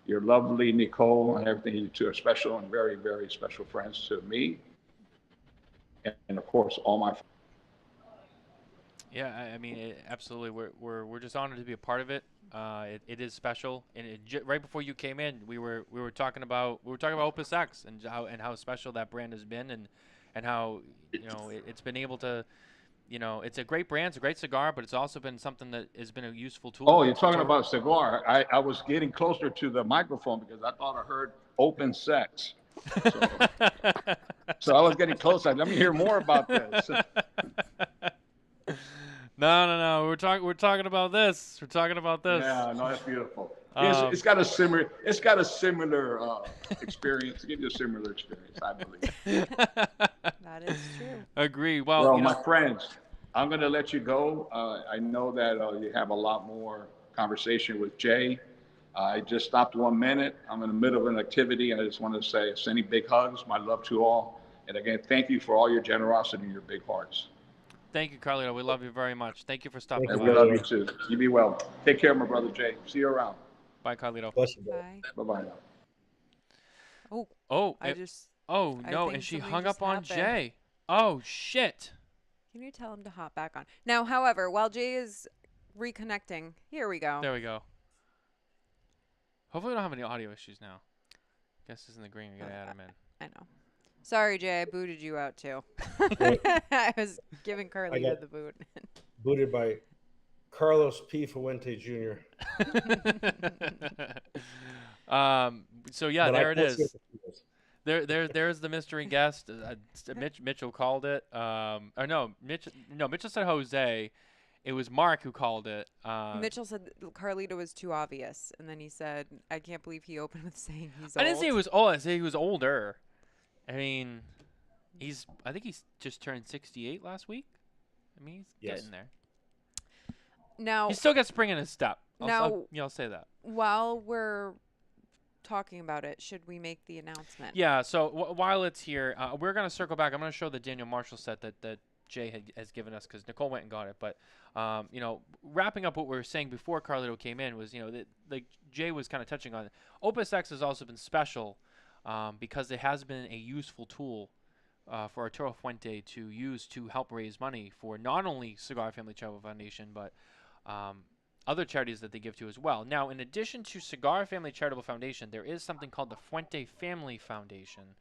S5: your lovely Nicole and everything. You two are special and very, very special friends to me, and of course, all my.
S2: Yeah, I mean, absolutely. We're just honored to be a part of it. It is special, and right before you came in, we were talking about Opus X and how special that brand has been, and how, you know, it's been able to, you know, it's a great brand, it's a great cigar, but it's also been something that has been a useful tool.
S5: Oh, you're talking about cigar. I was getting closer to the microphone because I thought I heard open sex. So I was getting closer. Let me hear more about this.
S2: No. We're talking about this. We're talking about this.
S5: Yeah, no, that's beautiful. It's got a similar experience. Give you a similar experience, I believe.
S4: That is true.
S2: Agree. Well,
S5: my friends, I'm going to let you go. I know that you have a lot more conversation with Jay. I just stopped 1 minute. I'm in the middle of an activity, and I just want to say, sending big hugs, my love to all. And again, thank you for all your generosity and your big hearts.
S2: Thank you, Carlito. We love you very much. Thank you for stopping by.
S5: We love you too. You be well. Take care, my brother Jay. See you around.
S2: Bye, Carlito.
S3: Bless you.
S4: Bye.
S5: Bye-bye now.
S2: Oh,
S4: I
S2: no,
S4: think
S2: and she
S4: something
S2: hung
S4: just
S2: up on
S4: happened.
S2: Jay. Oh, shit.
S4: Can you tell him to hop back on? Now, however, while Jay is reconnecting, here we go.
S2: There we go. Hopefully we don't have any audio issues now. Guess he's in the green. We gotta add him in.
S4: I know. Sorry, Jay. I booted you out, too. I was giving Carlito the boot.
S3: Booted by Carlos P. Fuente Jr.
S2: So yeah,
S3: But
S2: there it
S3: let's see
S2: is.
S3: what the fee is.
S2: There's the mystery guest. Mitchell called it. Or no, Mitchell said Jose. It was Mark who called it.
S4: Mitchell said Carlito was too obvious, and then he said, "I can't believe he opened with saying he's
S2: I
S4: old."
S2: didn't say he was old. I said he was older. I mean, I think he's just turned 68 last week. I mean, he's
S3: Yes.
S2: getting there.
S4: Now,
S2: He's still got spring in his step.
S4: Now-
S2: I'll say that.
S4: while we're talking about it, should we make the announcement?
S2: Yeah. So while it's here, we're gonna circle back. I'm gonna show the Daniel Marshall set that Jay has given us because Nicole went and got it. But wrapping up what we were saying before Carlito came in was, that like Jay was kind of touching on it. Opus X has also been special because it has been a useful tool for Arturo Fuente to use to help raise money for not only Cigar Family Charitable Foundation, but other charities that they give to as well. Now, in addition to Cigar Family Charitable Foundation, there is something called the Fuente Family Foundation,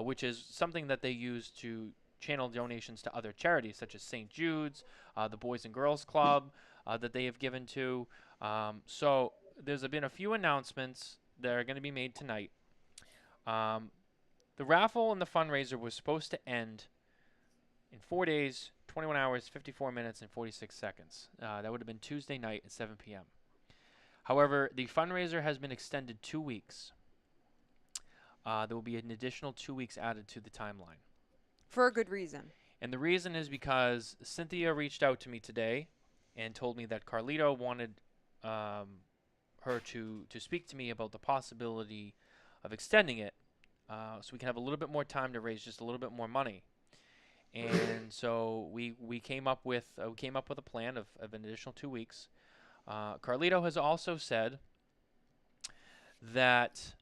S2: which is something that they use to channel donations to other charities, such as St. Jude's, the Boys and Girls Club that they have given to. So there's been a few announcements that are going to be made tonight. The raffle and the fundraiser was supposed to end in 4 days, 21 hours, 54 minutes, and 46 seconds. That would have been Tuesday night at 7 p.m. However, the fundraiser has been extended 2 weeks. There will be an additional 2 weeks added to the timeline.
S4: For a good reason.
S2: And the reason is because Cynthia reached out to me today and told me that Carlito wanted her to speak to me about the possibility of extending it so we can have a little bit more time to raise just a little bit more money. And so we came up with a plan of an additional 2 weeks. Carlito has also said that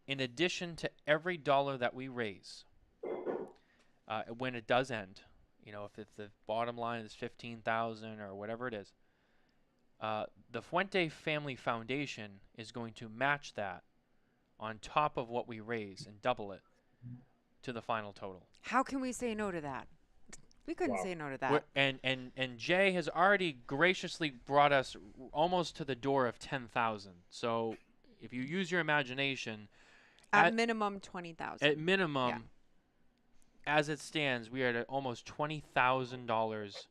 S2: in addition to every dollar that we raise, when it does end, if the bottom line is 15,000 or whatever it is, the Fuente Family Foundation is going to match that on top of what we raise and double it to the final total.
S4: How can we say no to that? We couldn't
S3: Wow.
S4: say no to that.
S2: And Jay has already graciously brought us almost to the door of 10,000. So if you use your imagination,
S4: At minimum 20,000.
S2: at minimum,
S4: Yeah.
S2: as it stands, we are at almost $20,000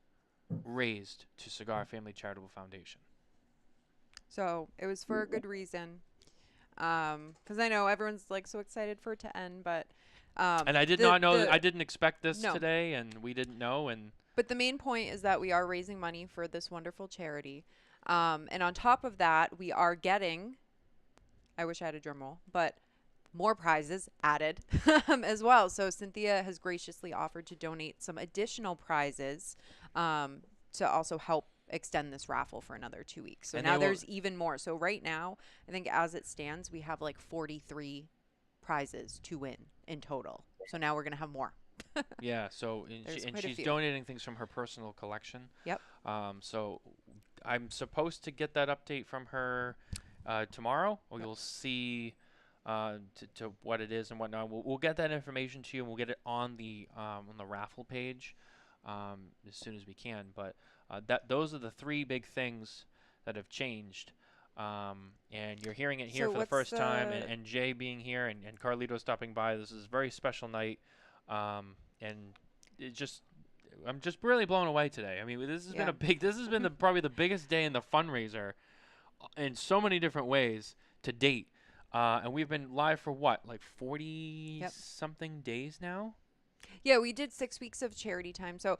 S2: raised to Cigar Family Charitable Foundation.
S4: So it was for a good reason. Because I know everyone's like so excited for it to end, but
S2: And I did not know. I didn't expect this
S4: No.
S2: today, and we didn't know. And
S4: But the main point is that we are raising money for this wonderful charity. And on top of that, we are getting, I wish I had a drum roll, but more prizes added as well. So Cynthia has graciously offered to donate some additional prizes to also help extend this raffle for another 2 weeks. So
S2: And
S4: now
S2: they will-
S4: there's even more. So right now, I think as it stands, we have like 43 prizes to win in total. So now we're going to have more.
S2: yeah, so and
S4: There's quite a
S2: she's
S4: few.
S2: donating things from her personal collection.
S4: Yep.
S2: So I'm supposed to get that update from her tomorrow. We'll see to what it is and whatnot. We'll get that information to you, and we'll get it on the raffle page as soon as we can. But those are the three big things that have changed. And you're hearing it here
S4: So
S2: for the
S4: what's
S2: first time,
S4: the-
S2: and Jay being here, and Carlito stopping by. This is a very special night, and I'm just really blown away today. I mean, this has been probably the biggest day in the fundraiser in so many different ways to date. And we've been live for what, like 40 something days now?
S4: Yeah, we did 6 weeks of charity time. So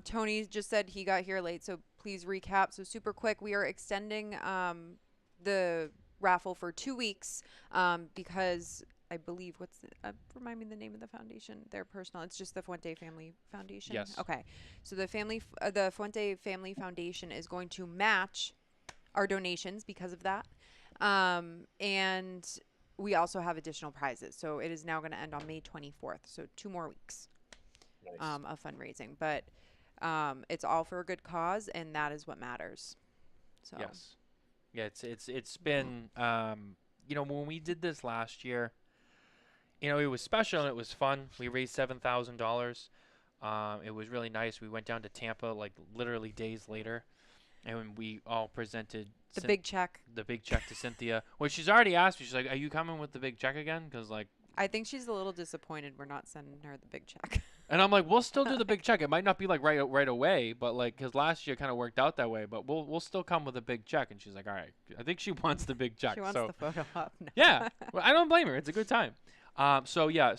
S4: Tony just said he got here late, so please recap. So super quick, we are extending the raffle for 2 weeks because I believe remind me the name of the foundation. They're personal. It's just the Fuente Family Foundation.
S2: Yes.
S4: Okay. So the Fuente Family Foundation is going to match our donations because of that. And we also have additional prizes. So it is now going to end on May 24th. So 2 more weeks
S3: Nice.
S4: of fundraising. But it's all for a good cause, and that is what matters. So
S2: Yes. Yeah, it's been when we did this last year, it was special and it was fun. We raised $7,000. It was really nice. We went down to Tampa like literally days later, and we all presented
S4: The big check.
S2: The big check to Cynthia. Well, she's already asked me. She's like, "Are you coming with the big check again?" Because like,
S4: I think she's a little disappointed we're not sending her the big check.
S2: and I'm like, "We'll still do the big check. It might not be like right away, but like, because last year kind of worked out that way. But we'll still come with a big check." And she's like, "All right." I think she wants the big check.
S4: She wants
S2: so
S4: the photo op. No.
S2: yeah, well, I don't blame her. It's a good time. So yeah,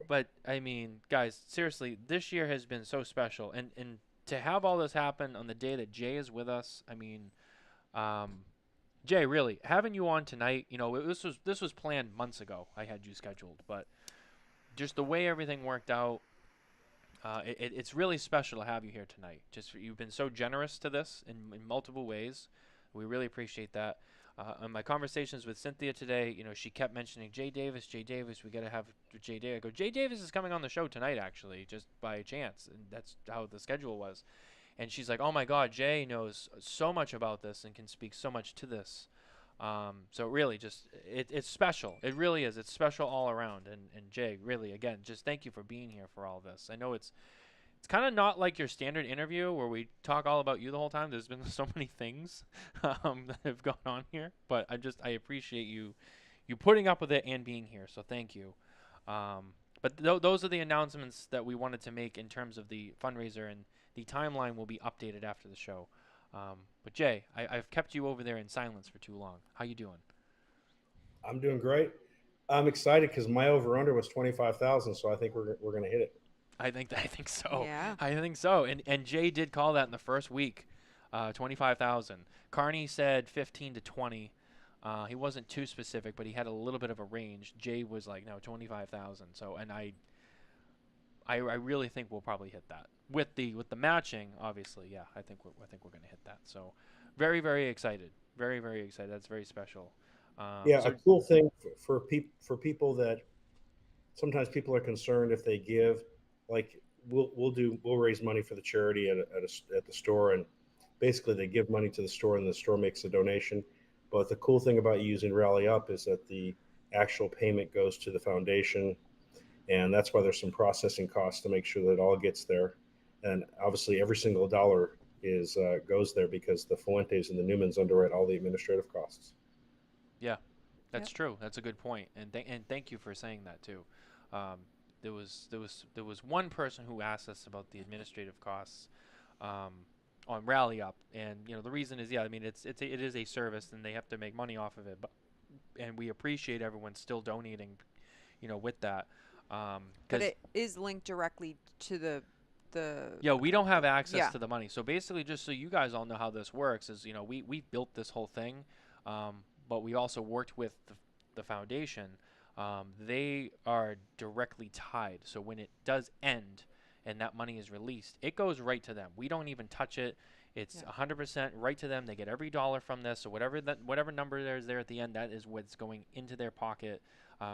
S2: but I mean, guys, seriously, this year has been so special, and to have all this happen on the day that Jay is with us, I mean, Jay, really having you on tonight, you know, this was planned months ago. I had you scheduled, but just the way everything worked out, it's really special to have you here tonight. You've been so generous to this in multiple ways. We really appreciate that. In my conversations with Cynthia today, you know, she kept mentioning Jay Davis, we got to have Jay Davis. I go, Jay Davis is coming on the show tonight, actually, just by chance, and that's how the schedule was. And she's like, oh my God, Jay knows so much about this and can speak so much to this. So really, just it's special. It really is. It's special all around. And Jay, really, again, just thank you for being here for all this. I know it's kind of not like your standard interview where we talk all about you the whole time. There's been so many things that have gone on here, but I appreciate you putting up with it and being here. So thank you. But those are the announcements that we wanted to make in terms of the fundraiser, and the timeline will be updated after the show. But Jay, I've kept you over there in silence for too long. How you doing?
S3: I'm doing great. I'm excited because my over/under was 25,000, so I think we're going to hit it.
S2: I think so.
S4: Yeah.
S2: I think so. And Jay did call that in the first week, 25,000. Carney said 15 to 20. He wasn't too specific, but he had a little bit of a range. Jay was like, no, 25,000. So, and I really think we'll probably hit that with the matching. Obviously, yeah, I think we're going to hit that. So, very, very excited. Very, very excited. That's very special.
S3: A cool thing for people that sometimes people are concerned if they give. Like we'll raise money for the charity at the store, and basically they give money to the store and the store makes a donation. But the cool thing about using Rally Up is that the actual payment goes to the foundation, and that's why there's some processing costs to make sure that it all gets there. And obviously every single dollar goes there because the Fuentes and the Newmans underwrite all the administrative costs.
S2: Yeah, that's true. That's a good point. And thank you for saying that too. There was one person who asked us about the administrative costs on Rally Up, and you know the reason is I mean it is a service and they have to make money off of it, and we appreciate everyone still donating, you know, with that.
S4: But it is linked directly to the.
S2: Yeah, we don't have access to the money. So basically, just so you guys all know how this works, is you know we built this whole thing, but we also worked with the foundation. They are directly tied. So when it does end and that money is released, it goes right to them. We don't even touch it. It's 100% right to them. They get every dollar from this. So whatever number there's there at the end, that is what's going into their pocket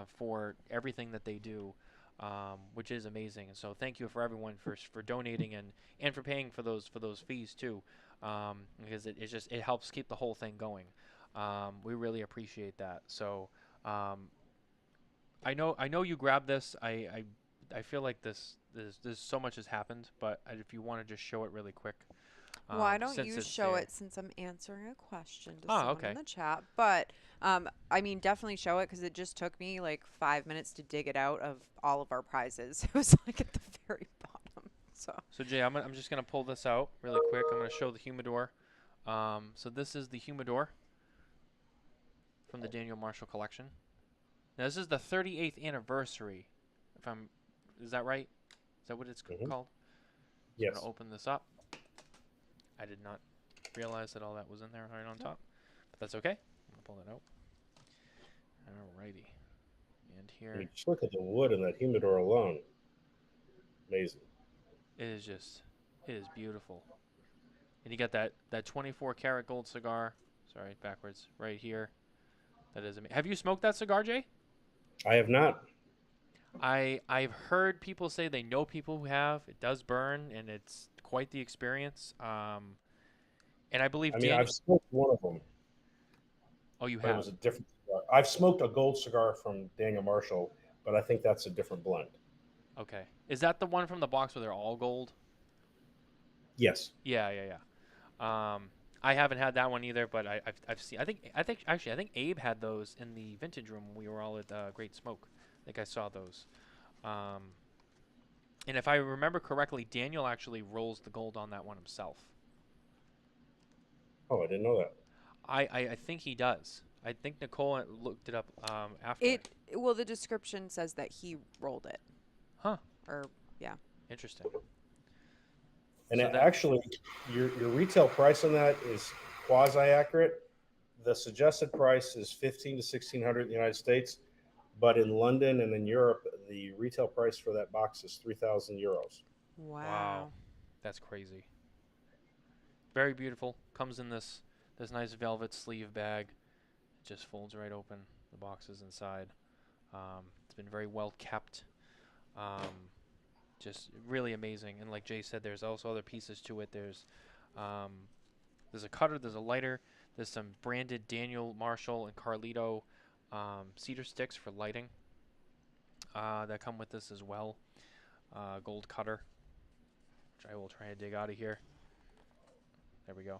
S2: for everything that they do, which is amazing. And so thank you for everyone for donating and for paying for those fees too, because it helps keep the whole thing going. We really appreciate that. So. I know you grabbed this. I feel like there's so much has happened, but if you want to just show it really quick.
S4: Why don't you show it since I'm answering a question to someone
S2: okay.
S4: in the chat? But I mean, definitely show it because it just took me like 5 minutes to dig it out of all of our prizes. It was like at the very bottom. So
S2: Jay, I'm just gonna pull this out really quick. I'm gonna show the humidor. So this is the humidor from the Daniel Marshall collection. Now this is the 38th anniversary. Is that right? Is that what it's called?
S3: Yes.
S2: I'm gonna open this up. I did not realize that all that was in there right on top, but that's okay. I'm gonna pull that out. Alrighty. And here.
S3: You just look at the wood in that humidor alone. Amazing.
S2: It is beautiful. And you got that 24 karat gold cigar. Sorry, backwards. Right here. That is amazing. Have you smoked that cigar, Jay?
S3: I have not.
S2: I've heard people say they know people who have. It does burn, and it's quite the experience. And I believe.
S3: I've smoked one of them.
S2: Oh, you
S3: have? It was
S2: have.
S3: a different cigar. I've smoked a gold cigar from Daniel Marshall, but I think that's a different blend.
S2: Okay. Is that the one from the box where they're all gold?
S3: Yes.
S2: Yeah. I haven't had that one either, but I've seen. I think Abe had those in the vintage room when we were all at Great Smoke. I think I saw those. And if I remember correctly, Daniel actually rolls the gold on that one himself.
S3: Oh, I didn't know that.
S2: I think he does. I think Nicole looked it up after.
S4: Well, the description says that he rolled it.
S2: Huh.
S4: Or yeah.
S2: Interesting.
S3: And
S2: So
S3: actually, your retail price on that is quasi accurate. The suggested price is 15 to 1600 in the United States, but in London and in Europe, the retail price for that box is 3,000 euros.
S2: Wow. That's crazy. Very beautiful. Comes in this nice velvet sleeve bag. It just folds right open. The box is inside. It's been very well kept. Just really amazing. And like Jay said, there's also other pieces to it. There's a cutter, there's a lighter, there's some branded Daniel, Marshall, and Carlito cedar sticks for lighting that come with this as well. Gold cutter, which I will try to dig out of here. There we go.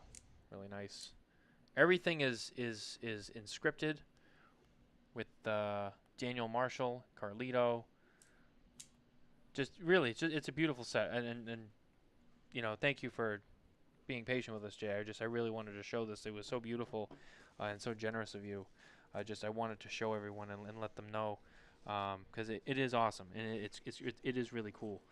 S2: Really nice. Everything is inscripted with Daniel, Marshall, Carlito. Just really, it's a beautiful set, and you know, thank you for being patient with us, Jay. I really wanted to show this. It was so beautiful and so generous of you. I wanted to show everyone and let them know because it is awesome and it is really cool.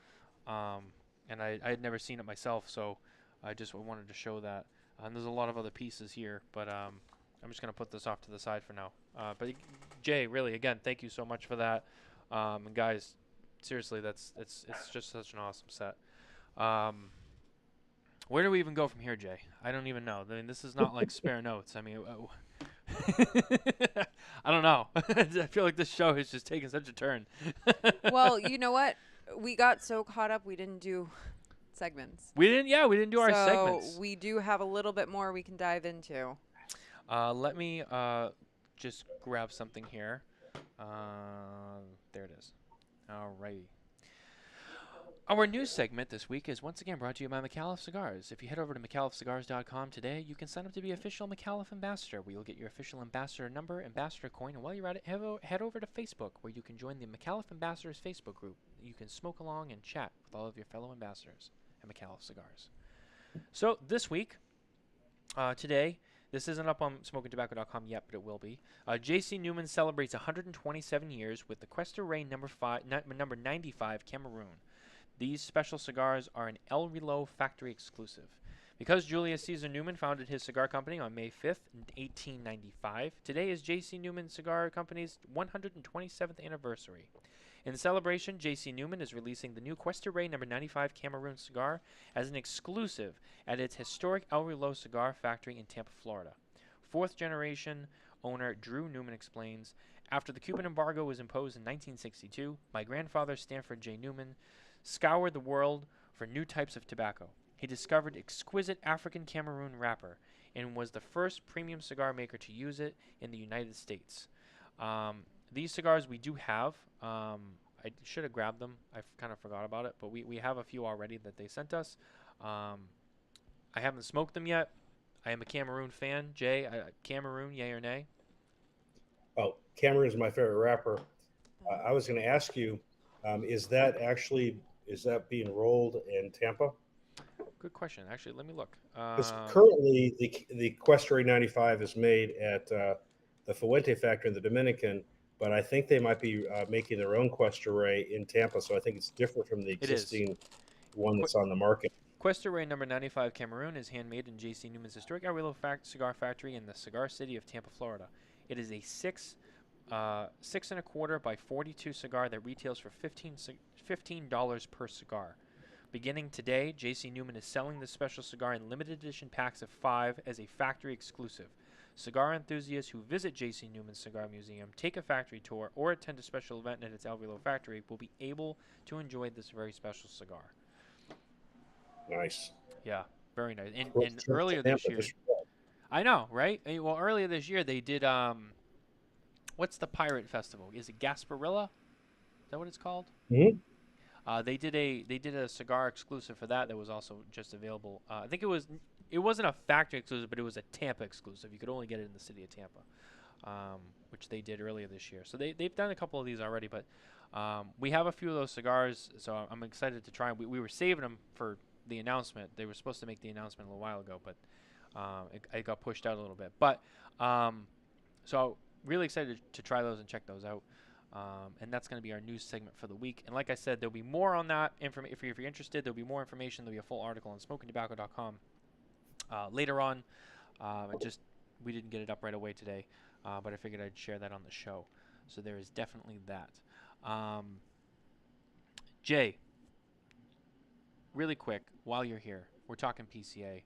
S2: And I had never seen it myself, so I wanted to show that. And there's a lot of other pieces here, but I'm just gonna put this off to the side for now. But Jay, really, again, thank you so much for that. And guys, seriously, it's just such an awesome set. Where do we even go from here, Jay? I don't even know. I mean, this is not like spare notes. I mean, I don't know. I feel like this show has just taken such a turn.
S4: Well, you know what? We got so caught up we didn't do segments.
S2: We didn't do our segments.
S4: So we do have a little bit more we can dive into.
S2: Let me just grab something here. There it is. Alrighty. Our news segment this week is once again brought to you by Micallef Cigars. If you head over to micallefcigars.com today, you can sign up to be official Micallef ambassador, where you'll get your official ambassador number, ambassador coin, and while you're at it, head over to Facebook, where you can join the Micallef Ambassadors Facebook group. You can smoke along and chat with all of your fellow ambassadors at Micallef Cigars. So this week, today, this isn't up on SmokingTobacco.com yet, but it will be. J.C. Newman celebrates 127 years with the Cuesta Rey number 95 Cameroon. These special cigars are an El Reloj factory exclusive. Because Julius Caesar Newman founded his cigar company on May 5th, 1895, today is J.C. Newman Cigar Company's 127th anniversary. In celebration, J.C. Newman is releasing the new Cuesta Rey number 95 Cameroon cigar as an exclusive at its historic El Reloj cigar factory in Tampa, Florida. Fourth generation owner Drew Newman explains, after the Cuban embargo was imposed in 1962, my grandfather, Stanford J. Newman, scoured the world for new types of tobacco. He discovered exquisite African Cameroon wrapper and was the first premium cigar maker to use it in the United States. These cigars we do have. I should have grabbed them. I kind of forgot about it, but we have a few already that they sent us. I haven't smoked them yet. I am a Cameroon fan. Jay, Cameroon, yay or nay?
S3: Oh, Cameroon is my favorite wrapper. I was going to ask you, is that being rolled in Tampa?
S2: Good question. Actually, let me look.
S3: Because currently the Cuesta Rey 95 is made at the Fuente factory in the Dominican, but I think they might be making their own Cuesta Rey in Tampa, so I think it's different from the existing one that's on the market.
S2: Cuesta Rey number 95 Cameroon is handmade in J.C. Newman's historic El Reloj cigar factory in the cigar city of Tampa, Florida. It is a 6 1/4 by 42 cigar that retails for $15 per cigar. Beginning today, J.C. Newman is selling this special cigar in limited edition packs of 5 as a factory exclusive. Cigar enthusiasts who visit J.C. Newman's Cigar Museum, take a factory tour, or attend a special event at its El Reloj factory will be able to enjoy this very special cigar.
S3: Nice.
S2: Yeah, very nice. And earlier this year, I know, right? Well, earlier this year they did. What's the pirate festival? Is it Gasparilla? Is that what it's called?
S3: Mm-hmm.
S2: They did a cigar exclusive for that was also just available. I think it was it wasn't a factory exclusive, but it was a Tampa exclusive. You could only get it in the city of Tampa, which they did earlier this year. So they've done a couple of these already, but we have a few of those cigars, so I'm excited to try them. We were saving them for the announcement. They were supposed to make the announcement a little while ago, but it got pushed out a little bit. But so really excited to try those and check those out. And that's going to be our news segment for the week. And like I said, there'll be more on that. If you're interested, there'll be more information. There'll be a full article on SmokinTabacco.com later on. We didn't get it up right away today, but I figured I'd share that on the show. So there is definitely that. Jay, really quick, while you're here, we're talking PCA.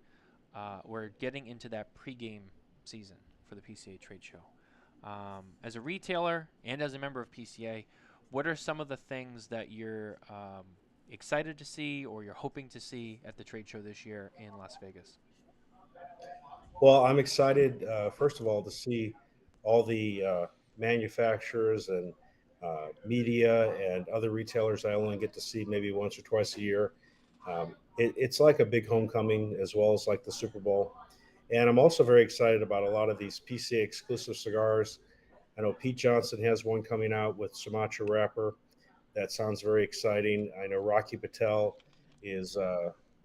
S2: We're getting into that pregame season for the PCA trade show. As a retailer and as a member of PCA, what are some of the things that you're excited to see or you're hoping to see at the trade show this year in Las Vegas?
S3: Well, I'm excited, first of all, to see all the manufacturers and media and other retailers I only get to see maybe once or twice a year. It's like a big homecoming as well as like the Super Bowl. And I'm also very excited about a lot of these PCA exclusive cigars. I know Pete Johnson has one coming out with Sumatra wrapper. That sounds very exciting. I know Rocky Patel is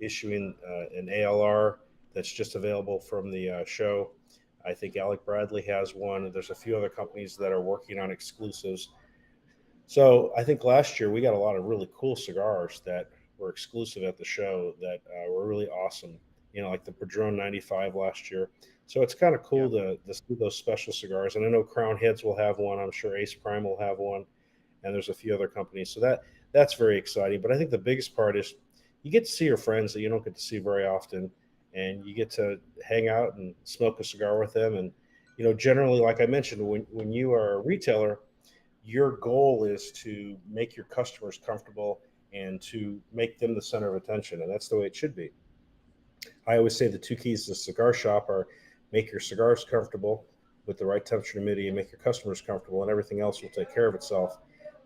S3: issuing an ALR that's just available from the show. I think Alec Bradley has one. There's a few other companies that are working on exclusives. So I think last year we got a lot of really cool cigars that were exclusive at the show that were really awesome. Like the Padron 95 last year. So it's kind of cool to see those special cigars. And I know Crown Heads will have one. I'm sure Ace Prime will have one. And there's a few other companies. So that's very exciting. But I think the biggest part is you get to see your friends that you don't get to see very often. And you get to hang out and smoke a cigar with them. And, generally, like I mentioned, when you are a retailer, your goal is to make your customers comfortable and to make them the center of attention. And that's the way it should be. I always say the two keys to a cigar shop are make your cigars comfortable with the right temperature and humidity and make your customers comfortable, and everything else will take care of itself.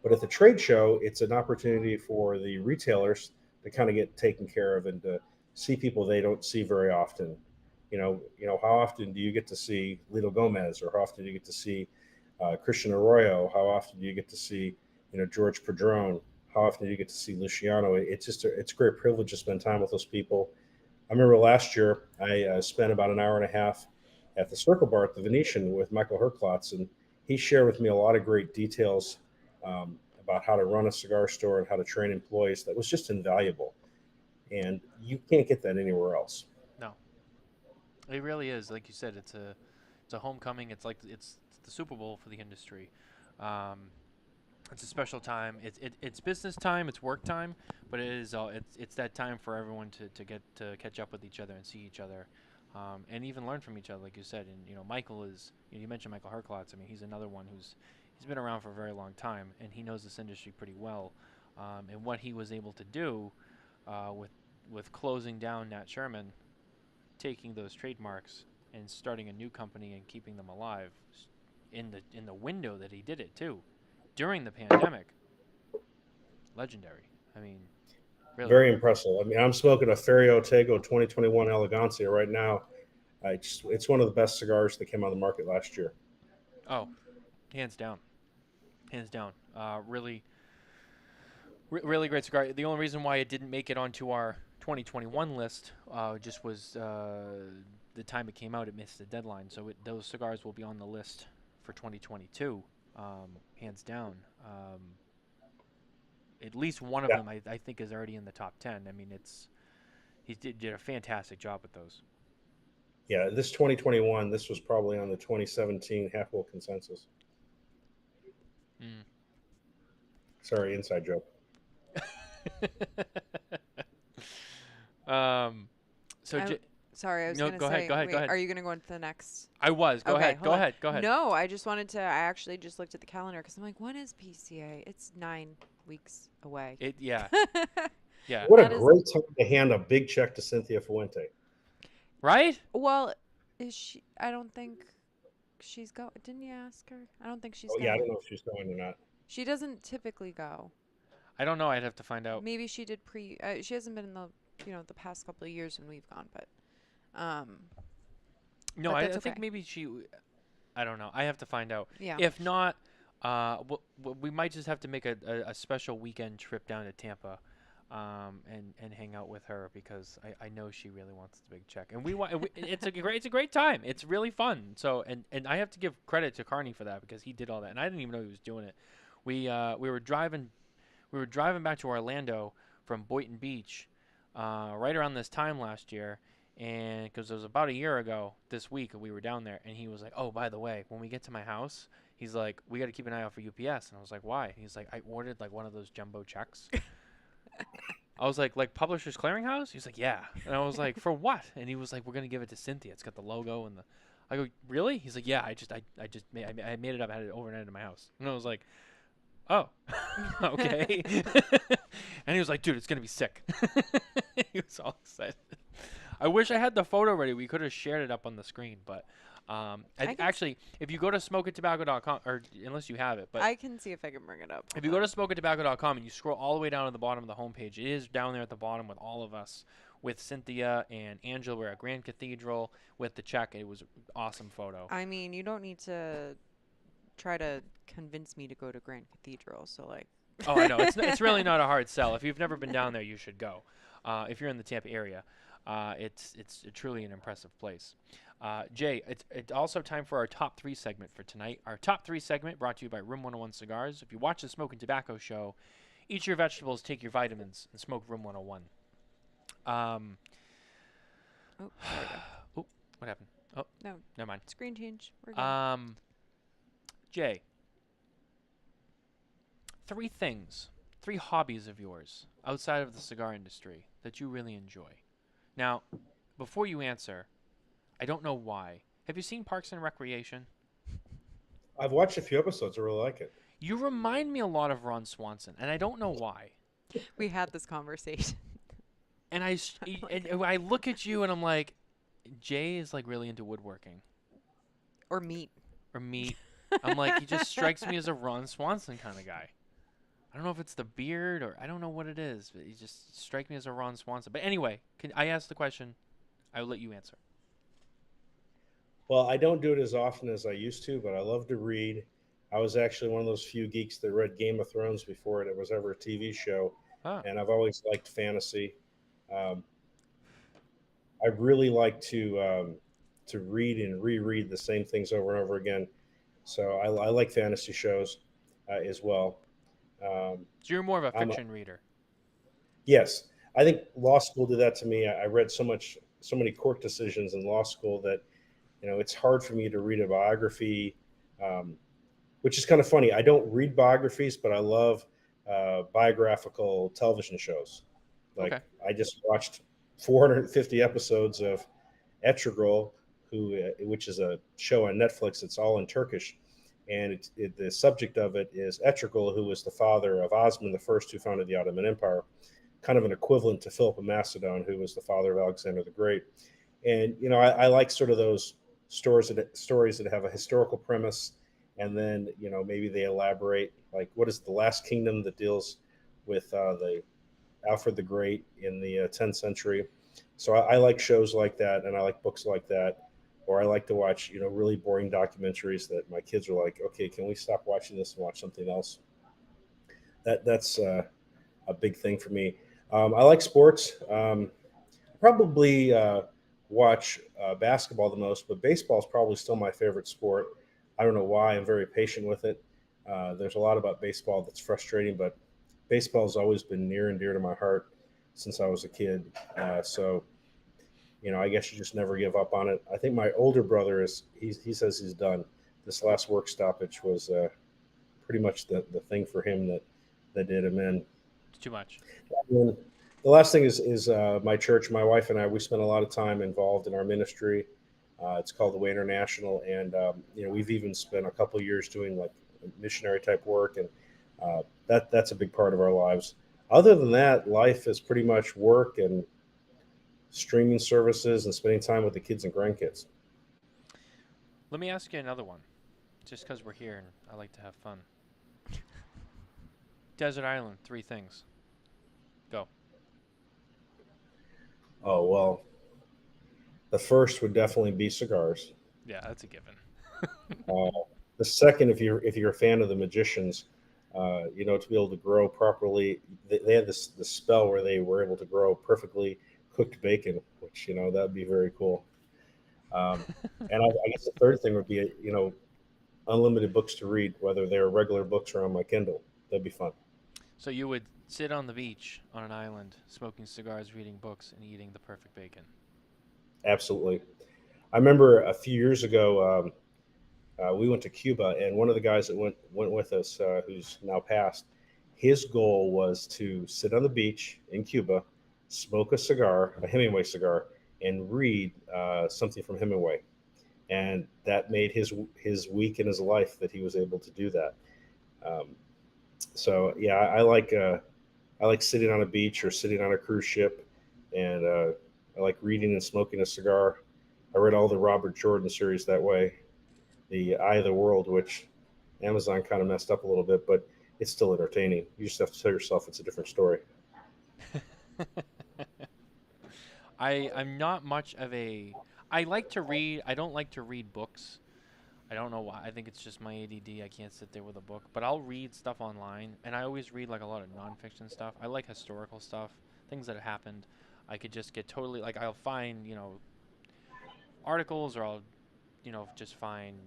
S3: But at the trade show, it's an opportunity for the retailers to kind of get taken care of and to see people they don't see very often. How often do you get to see Lito Gomez, or how often do you get to see Christian Arroyo? How often do you get to see, George Padron? How often do you get to see Luciano? It's a great privilege to spend time with those people. I remember last year I spent about an hour and a half at the Circle Bar at the Venetian with Michael Herklotz, and he shared with me a lot of great details about how to run a cigar store and how to train employees. That was just invaluable, and you can't get that anywhere else.
S2: No, it really is. Like you said, it's a homecoming. It's the Super Bowl for the industry. It's a special time. It's business time. It's work time, but it's that time for everyone to get to catch up with each other and see each other, and even learn from each other, like you said. And Michael is. You mentioned Michael Herklotz. I mean, he's another one he's been around for a very long time, and he knows this industry pretty well. And what he was able to do with closing down Nat Sherman, taking those trademarks and starting a new company and keeping them alive, in the window that he did it too. During the pandemic, legendary. I mean, really.
S3: Very impressive. I mean, I'm smoking a Ferio Tego 2021 Elegancia right now. It's one of the best cigars that came on the market last year.
S2: Oh, hands down. Really great cigar. The only reason why it didn't make it onto our 2021 list just was the time it came out. It missed the deadline. So those cigars will be on the list for 2022. Hands down. At least one of them, I think, is already in the top 10. I mean, he did a fantastic job with those.
S3: Yeah, this 2021, this was probably on the 2017 Half-Wheel Consensus. Sorry, inside joke.
S4: Sorry, I was
S2: No,
S4: going to
S2: go
S4: say.
S2: ahead, go ahead.
S4: Are you going to go on to the next?
S2: I was. Go ahead.
S4: Hold on.
S2: Go ahead.
S4: No, I just wanted to. I actually just looked at the calendar because I'm like, when is PCA? It's 9 weeks away.
S2: Yeah.
S3: What a great time to hand a big check to Cynthia Fuente.
S2: Right?
S4: Well, is she? I don't think she's going. Didn't you ask her? I don't think she's going.
S3: Yeah, I don't know if she's going or not.
S4: She doesn't typically go.
S2: I don't know. I'd have to find out.
S4: Maybe she did she hasn't been in the the past couple of years when we've gone, but
S2: No,
S4: But
S2: I
S4: that's
S2: think
S4: okay.
S2: maybe I don't know. I have to find out.
S4: Yeah.
S2: If not, we might just have to make a special weekend trip down to Tampa, and hang out with her because I know she really wants the big check, and we want it's a great time. It's really fun. So and I have to give credit to Carney for that because he did all that, and I didn't even know he was doing it. We were driving back to Orlando from Boynton Beach, right around this time last year. And because it was about a year ago this week we were down there, and he was like, "Oh, by the way, when we get to my house," he's like, "we got to keep an eye out for UPS." And I was like, "Why?" He's like, "I ordered like one of those jumbo checks." I was like Publishers Clearinghouse? He's like, "Yeah." And I was like, "For what?" And he was like, "We're gonna give it to Cynthia. It's got the logo and the." I go, "Really?" He's like, "Yeah. I made it up. I had it overnight in my house." And I was like, "Oh, okay." And he was like, "Dude, it's gonna be sick." He was all excited. I wish I had the photo ready. We could have shared it up on the screen, but actually, if you go to smokintabacco.com, or unless you have it, but
S4: I can see if I can bring it up.
S2: if you go to smokintabacco.com and you scroll all the way down to the bottom of the homepage, it is down there at the bottom with all of us, with Cynthia and Angela. We're at Grand Cathedral with the check. It was an awesome photo.
S4: I mean, you don't need to try to convince me to go to Grand Cathedral. So like.
S2: Oh, I know. It's really not a hard sell. If you've never been down there, you should go. If you're in the Tampa area, it's truly an impressive place. Jay, it's also time for our top 3 segment for tonight. Our top 3 segment brought to you by Room 101 Cigars. If you watch the Smokin Tabacco show, eat your vegetables, take your vitamins, and smoke Room 101.
S4: Oh, there we go.
S2: Oh, what happened? Oh,
S4: No.
S2: never mind.
S4: Screen change. We're good.
S2: Jay, 3 things, 3 hobbies of yours outside of the cigar industry that you really enjoy. Now, before you answer, I don't know why. Have you seen Parks and Recreation?
S3: I've watched a few episodes. I really like it.
S2: You remind me a lot of Ron Swanson, and I don't know why.
S4: We had this conversation.
S2: And I look at you and I'm like, Jay is like really into woodworking
S4: Or meat.
S2: or meat. I'm like, he just strikes me as a Ron Swanson kind of guy. I don't know if it's the beard or I don't know what it is, but he just strikes me as a Ron Swanson. But anyway, I asked the question. I will let you answer.
S3: Well, I don't do it as often as I used to, but I love to read. I was actually one of those few geeks that read Game of Thrones before it was ever a TV show,
S2: Ah,
S3: and I've always liked fantasy. Um, I really like to read and reread the same things over and over again. So I like fantasy shows as well.
S2: so you're more of a
S3: I'm a,
S2: fiction reader.
S3: yes, I think law school did that to me. I read so many court decisions in law school that it's hard for me to read a biography, um, which is kind of funny. I don't read biographies, but I love biographical television shows. Like
S2: Okay.
S3: I just watched 450 episodes of Etragil, which is a show on Netflix. It's all in Turkish, and the subject of it is Etragil, who was the father of Osman the First, who founded the Ottoman Empire, kind of an equivalent to Philip of Macedon, who was the father of Alexander the Great. And I like sort of those stories that have a historical premise, and then maybe they elaborate. Like, what is the Last Kingdom that deals with the Alfred the Great in the 10th century? So I like shows like that, and I like books like that. Or I like to watch really boring documentaries that my kids are like, okay, can we stop watching this and watch something else? That's a big thing for me. I like sports. Probably watch basketball the most, but baseball is probably still my favorite sport. I don't know why. I'm very patient with it. There's a lot about baseball that's frustrating, but baseball has always been near and dear to my heart since I was a kid. So, I guess you just never give up on it. I think my older brother he says he's done. This last work stoppage was pretty much the thing for him that did him in.
S2: It's too much.
S3: And the last thing is my church. My wife and I, we spend a lot of time involved in our ministry. It's called the Way International, and we've even spent a couple of years doing like missionary type work, and that's a big part of our lives. Other than that, life is pretty much work and streaming services and spending time with the kids and grandkids.
S2: Let me ask you another one, just because we're here and I like to have fun. Desert Island, 3 things. Go.
S3: Oh well, The first would definitely be cigars.
S2: Yeah, that's a given.
S3: Uh, the second, if you're a fan of the magicians, to be able to grow properly, they had this spell where they were able to grow perfectly cooked bacon, which that'd be very cool. Um, and I guess the third thing would be unlimited books to read, whether they're regular books or on my Kindle. That'd be fun.
S2: So you would sit on the beach on an island, smoking cigars, reading books, and eating the perfect bacon.
S3: Absolutely. I remember a few years ago, we went to Cuba, and one of the guys that went with us, who's now passed, his goal was to sit on the beach in Cuba, smoke a cigar, a Hemingway cigar, and read something from Hemingway, and that made his week in his life that he was able to do that. Um, so yeah, I like sitting on a beach or sitting on a cruise ship, and I like reading and smoking a cigar. I read all the Robert Jordan series that way. The Eye of the World, which Amazon kind of messed up a little bit, but it's still entertaining. You just have to tell yourself it's a different story.
S2: I'm not much of a. I like to read. I don't like to read books. I don't know why. I think it's just my ADD. I can't sit there with a book. But I'll read stuff online, and I always read like a lot of nonfiction stuff. I like historical stuff, things that have happened. I could just get totally like I'll find articles, or I'll just find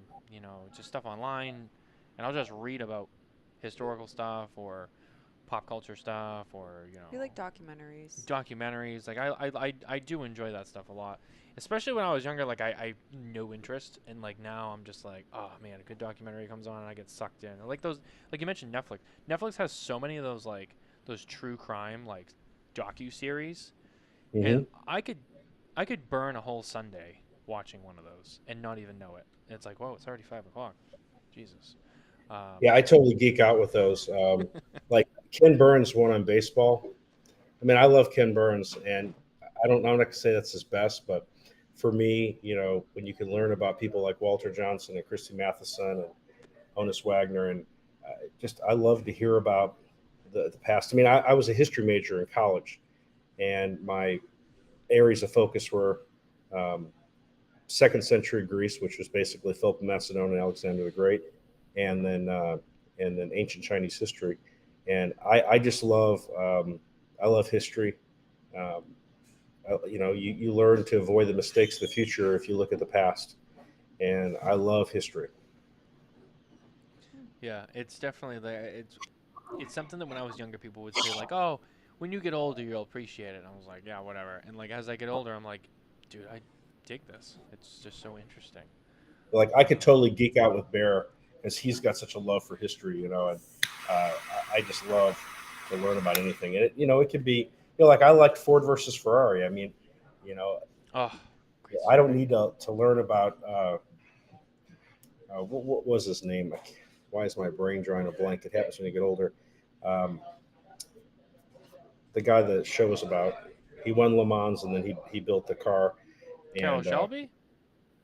S2: just stuff online, and I'll just read about historical stuff or pop culture stuff or
S4: We like documentaries.
S2: documentaries. Like I do enjoy that stuff a lot, especially when I was younger. Like I no interest, and like now I'm just like, oh man, a good documentary comes on and I get sucked in. I like those, like you mentioned, Netflix has so many of those, like those true crime like docu-series, and
S3: Hmm.
S2: I could burn a whole Sunday watching one of those and not even know it. And it's like, whoa, it's already 5 o'clock. Jesus.
S3: Yeah, I totally geek out with those. Like Ken Burns one on baseball. I mean, I love Ken Burns, and I'm not going to say that's his best, but for me, when you can learn about people like Walter Johnson and Christy Matheson and Honus Wagner, and I love to hear about the past. I mean, I was a history major in college, and my areas of focus were um, second century Greece, which was basically Philip of Macedon and Alexander the Great, and then ancient Chinese history. And I just love I love history. Um, you learn to avoid the mistakes of the future if you look at the past, and I love history.
S2: Yeah, it's definitely there. It's something that when I was younger, people would say like, "Oh, when you get older, you'll appreciate it." And I was like, "Yeah, whatever." And like as I get older, I'm like, "Dude, I dig this. It's just so interesting."
S3: Like I could
S2: Um,
S3: totally geek out with Bear because he's got such a love for history, and I just love to learn about anything. And it could be, like I liked Ford versus Ferrari. I mean, you know,
S2: oh, great
S3: I don't
S2: story.
S3: need to learn about what was his name. Why is my brain drawing a blank? It happens when you get older. Um, the guy the show was about. He won Le Mans, and then he built the car.
S2: Carol
S3: And
S2: Shelby?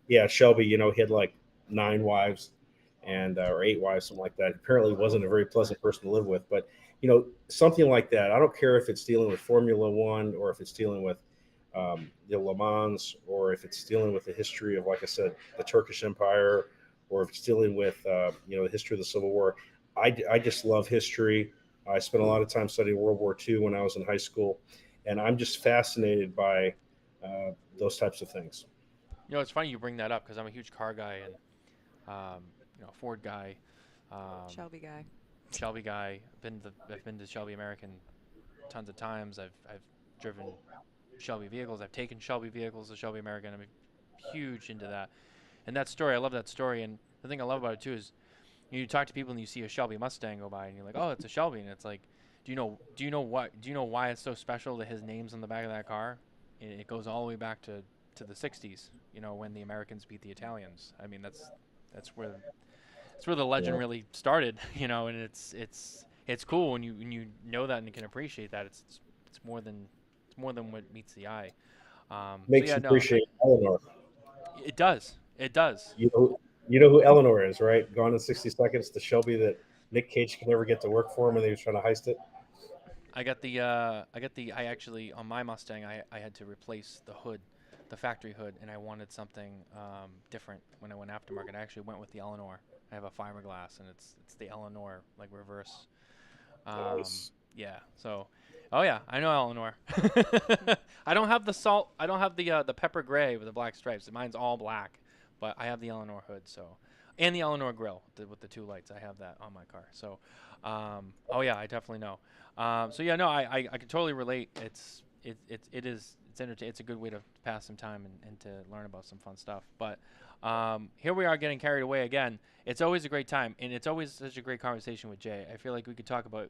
S3: yeah, Shelby, he had like 9 wives and or 8 wives, something like that. Apparently, wasn't a very pleasant person to live with. But something like that. I don't care if it's dealing with Formula One or if it's dealing with the Le Mans or if it's dealing with the history of, like I said, the Turkish Empire, or if it's dealing with the history of the Civil War. I just love history. I spent a lot of time studying World War II when I was in high school, and I'm just fascinated by those types of things.
S2: It's funny you bring that up because I'm a huge car guy and Ford guy, um,
S4: Shelby guy.
S2: Shelby guy. I've been to Shelby American tons of times. I've driven Shelby vehicles. I've taken Shelby vehicles to Shelby American. I'm huge into that. And that story, I love that story. And the thing I love about it too is you talk to people and you see a Shelby Mustang go by and you're like, oh, it's a Shelby. And it's like, do you know why it's so special that his name's on the back of that car? It goes all the way back to the 60s, when the Americans beat the Italians. I mean, that's where the legend
S3: Yeah.
S2: really started, and it's cool when you know that and you can appreciate that. It's more than what meets the eye. So
S3: Makes
S2: yeah,
S3: you
S2: no,
S3: appreciate Eleanor.
S2: it does. It does.
S3: You know who Eleanor is, right? Gone in 60 Seconds, the Shelby that Nick Cage could never get to work for him when he was trying to heist it.
S2: I actually on my Mustang I had to replace the hood. the factory hood, and I wanted something different when I went aftermarket. I actually went with the Eleanor. I have a fiberglass, and it's the Eleanor like reverse.
S1: Nice.
S2: Yeah. So, oh yeah, I know Eleanor. I don't have the salt. I don't have the pepper gray with the black stripes. Mine's all black, but I have the Eleanor hood. So, and the Eleanor grill with the 2 lights. I have that on my car. So, oh yeah, I definitely know. So yeah, no, I can totally relate. It's entertaining. It's a good way to pass some time and to learn about some fun stuff. But here we are getting carried away again. It's always a great time, and it's always such a great conversation with Jay. I feel like we could talk about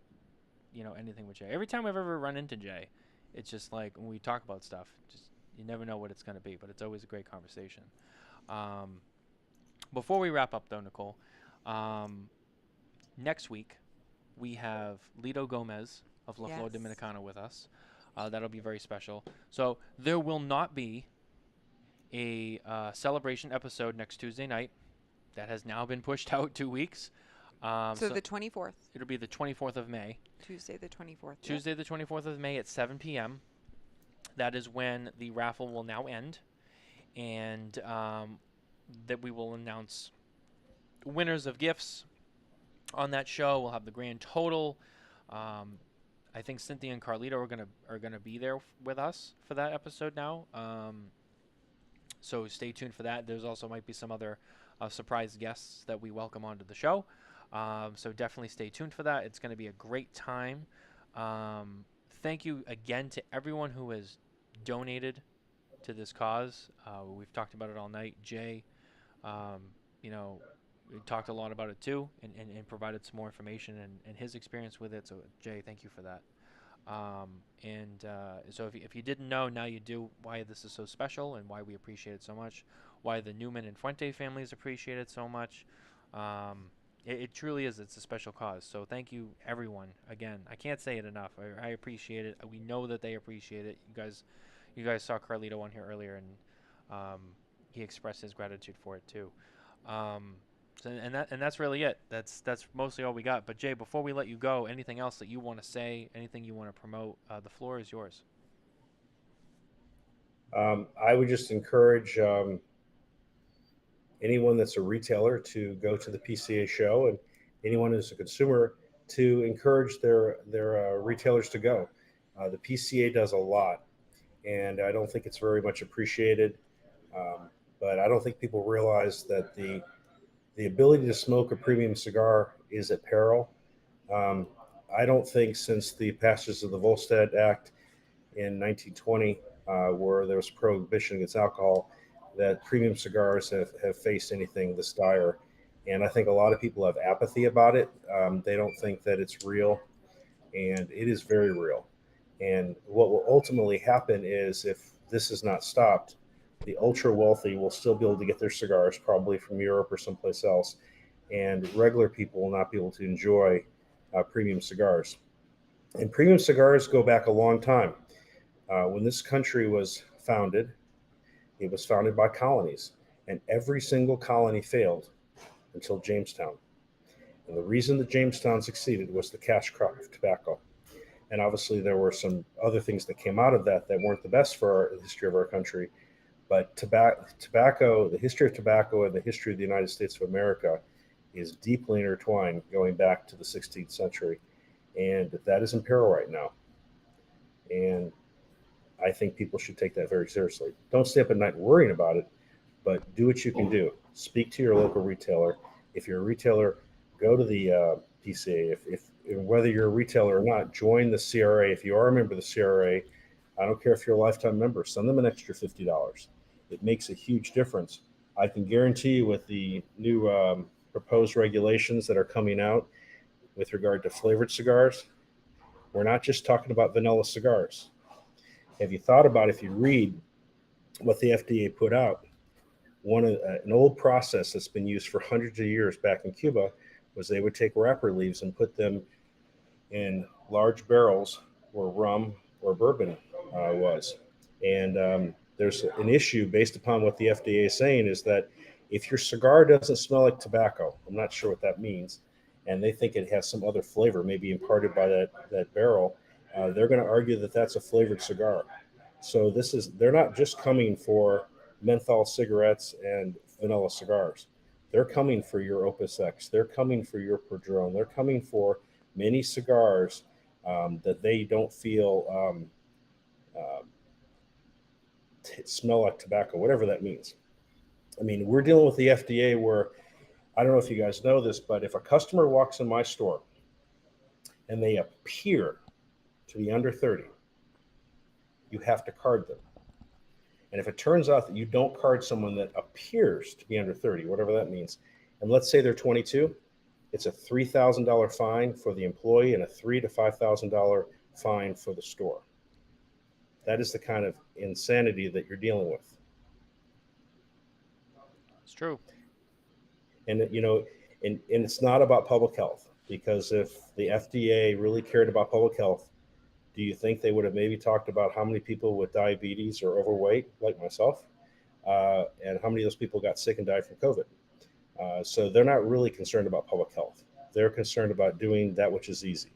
S2: anything with Jay. Every time I've ever run into Jay, it's just like when we talk about stuff, just you never know what it's going to be, but it's always a great conversation. Before we wrap up though, Nicole, next week we have Lito Gomez of La Flor
S4: Yes.
S2: Dominicana with us. That'll be very special. So there will not be a celebration episode next Tuesday night. That has now been pushed out 2 weeks.
S4: So the 24th,
S2: It'll be the 24th of May.
S4: Tuesday the 24th.
S2: Tuesday the 24th of May at 7 p.m. That is when the raffle will now end. And that we will announce winners of gifts on that show. We'll have the grand total. I think Cynthia and Carlito are gonna be there with us for that episode now. So stay tuned for that. There's also might be some other surprise guests that we welcome onto the show. So definitely stay tuned for that. It's going to be a great time. Thank you again to everyone who has donated to this cause. We've talked about it all night. Jay, we talked a lot about it too, and provided some more information and his experience with it. So Jay, thank you for that. So if you didn't know, now you do why this is so special and why we appreciate it so much, why the Newman and Fuente families appreciate it so much. It truly is. It's a special cause. So thank you, everyone. Again, I can't say it enough. I appreciate it. We know that they appreciate it. You guys saw Carlito on here earlier, and he expressed his gratitude for it too. And that's really it. That's mostly all we got. But Jay, before we let you go, anything else that you want to say? Anything you want to promote? The floor is yours.
S3: I would just encourage anyone that's a retailer to go to the PCA show, and anyone who's a consumer to encourage their retailers to go. The PCA does a lot, and I don't think it's very much appreciated. But I don't think people realize that the ability to smoke a premium cigar is at peril. I don't think since the passage of the Volstead Act in 1920, where there was prohibition against alcohol, that premium cigars have faced anything this dire. And I think a lot of people have apathy about it. They don't think that it's real, and it is very real. And what will ultimately happen is, if this is not stopped, the ultra wealthy will still be able to get their cigars, probably from Europe or someplace else, and regular people will not be able to enjoy premium cigars. And premium cigars go back a long time. When this country was founded, it was founded by colonies, and every single colony failed until Jamestown. And the reason that Jamestown succeeded was the cash crop of tobacco. And obviously there were some other things that came out of that weren't the best for the history of our country. But tobacco, the history of tobacco and the history of the United States of America is deeply intertwined, going back to the 16th century. And that is in peril right now. And I think people should take that very seriously. Don't stay up at night worrying about it, but do what you can do. Speak to your local retailer. If you're a retailer, go to the PCA. If whether you're a retailer or not, join the CRA. If you are a member of the CRA, I don't care if you're a lifetime member, send them an extra $50. It makes a huge difference. I can guarantee you, with the new proposed regulations that are coming out with regard to flavored cigars, we're not just talking about vanilla cigars. Have you thought about, if you read what the FDA put out, an old process that's been used for hundreds of years back in Cuba was they would take wrapper leaves and put them in large barrels where rum or bourbon was. And there's an issue based upon what the FDA is saying, is that if your cigar doesn't smell like tobacco, I'm not sure what that means, and they think it has some other flavor, maybe imparted by that barrel, they're going to argue that that's a flavored cigar. So they're not just coming for menthol cigarettes and vanilla cigars. They're coming for your Opus X. They're coming for your Padron. They're coming for many cigars that they don't feel uh, smell like tobacco, whatever that means. I mean, we're dealing with the FDA where I don't know if you guys know this, but if a customer walks in my store and they appear to be under 30, you have to card them. And if it turns out that you don't card someone that appears to be under 30, whatever that means, and let's say they're 22, it's a $3,000 fine for the employee and a $3,000 to $5,000 fine for the store. That is the kind of insanity that you're dealing with.
S2: It's true.
S3: And, you know, and it's not about public health, because if the FDA really cared about public health, do you think they would have maybe talked about how many people with diabetes or overweight, like myself, and how many of those people got sick and died from COVID? So they're not really concerned about public health. They're concerned about doing that which is easy.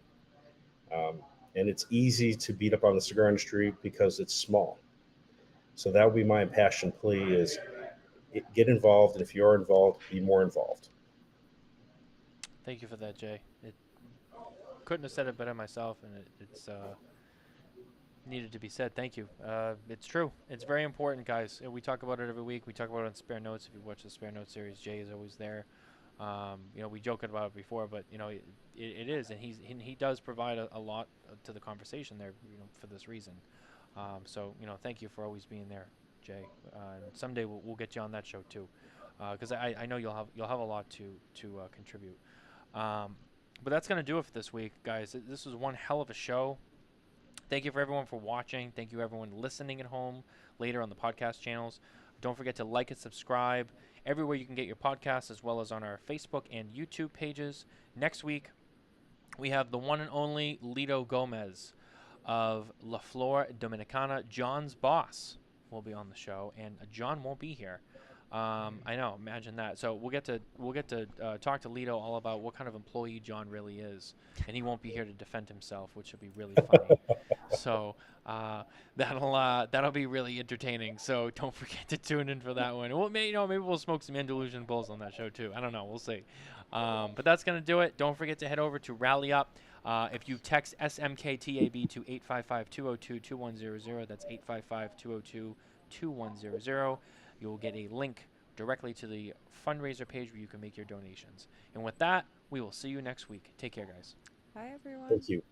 S3: And it's easy to beat up on the cigar industry because it's small. So that would be my impassioned plea is get involved. And if you are involved, be more involved.
S2: Thank you for that, Jay. It couldn't have said it better myself, and it's needed to be said. Thank you. It's true. It's very important, guys. We talk about it every week. We talk about it on Spare Notes. If you watch the Spare Notes series, Jay is always there. You know, we joked about it before, but you know, it is, and he does provide a lot to the conversation there. You know, for this reason. So you know, thank you for always being there, Jay. And someday we'll get you on that show too, because I know you'll have a lot to contribute. But that's gonna do it for this week, guys. This was one hell of a show. Thank you for everyone for watching. Thank you everyone listening at home later on the podcast channels. Don't forget to like and subscribe everywhere you can get your podcasts, as well as on our Facebook and YouTube pages. Next week, we have the one and only Lito Gomez of La Flor Dominicana. John's boss will be on the show, and John won't be here. I know, imagine that. So we'll get to talk to Lito all about what kind of employee John really is, and he won't be here to defend himself, which will be really funny. So that'll be really entertaining. So don't forget to tune in for that one. Well, maybe we'll smoke some Andalusian bulls on that show too. I don't know. We'll see. But that's gonna do it. Don't forget to head over to Rally Up. If you text SMKTAB to 855-202-2100, that's 855-202-2100. You will get a link directly to the fundraiser page where you can make your donations. And with that, we will see you next week. Take care, guys.
S4: Bye, everyone.
S3: Thank you.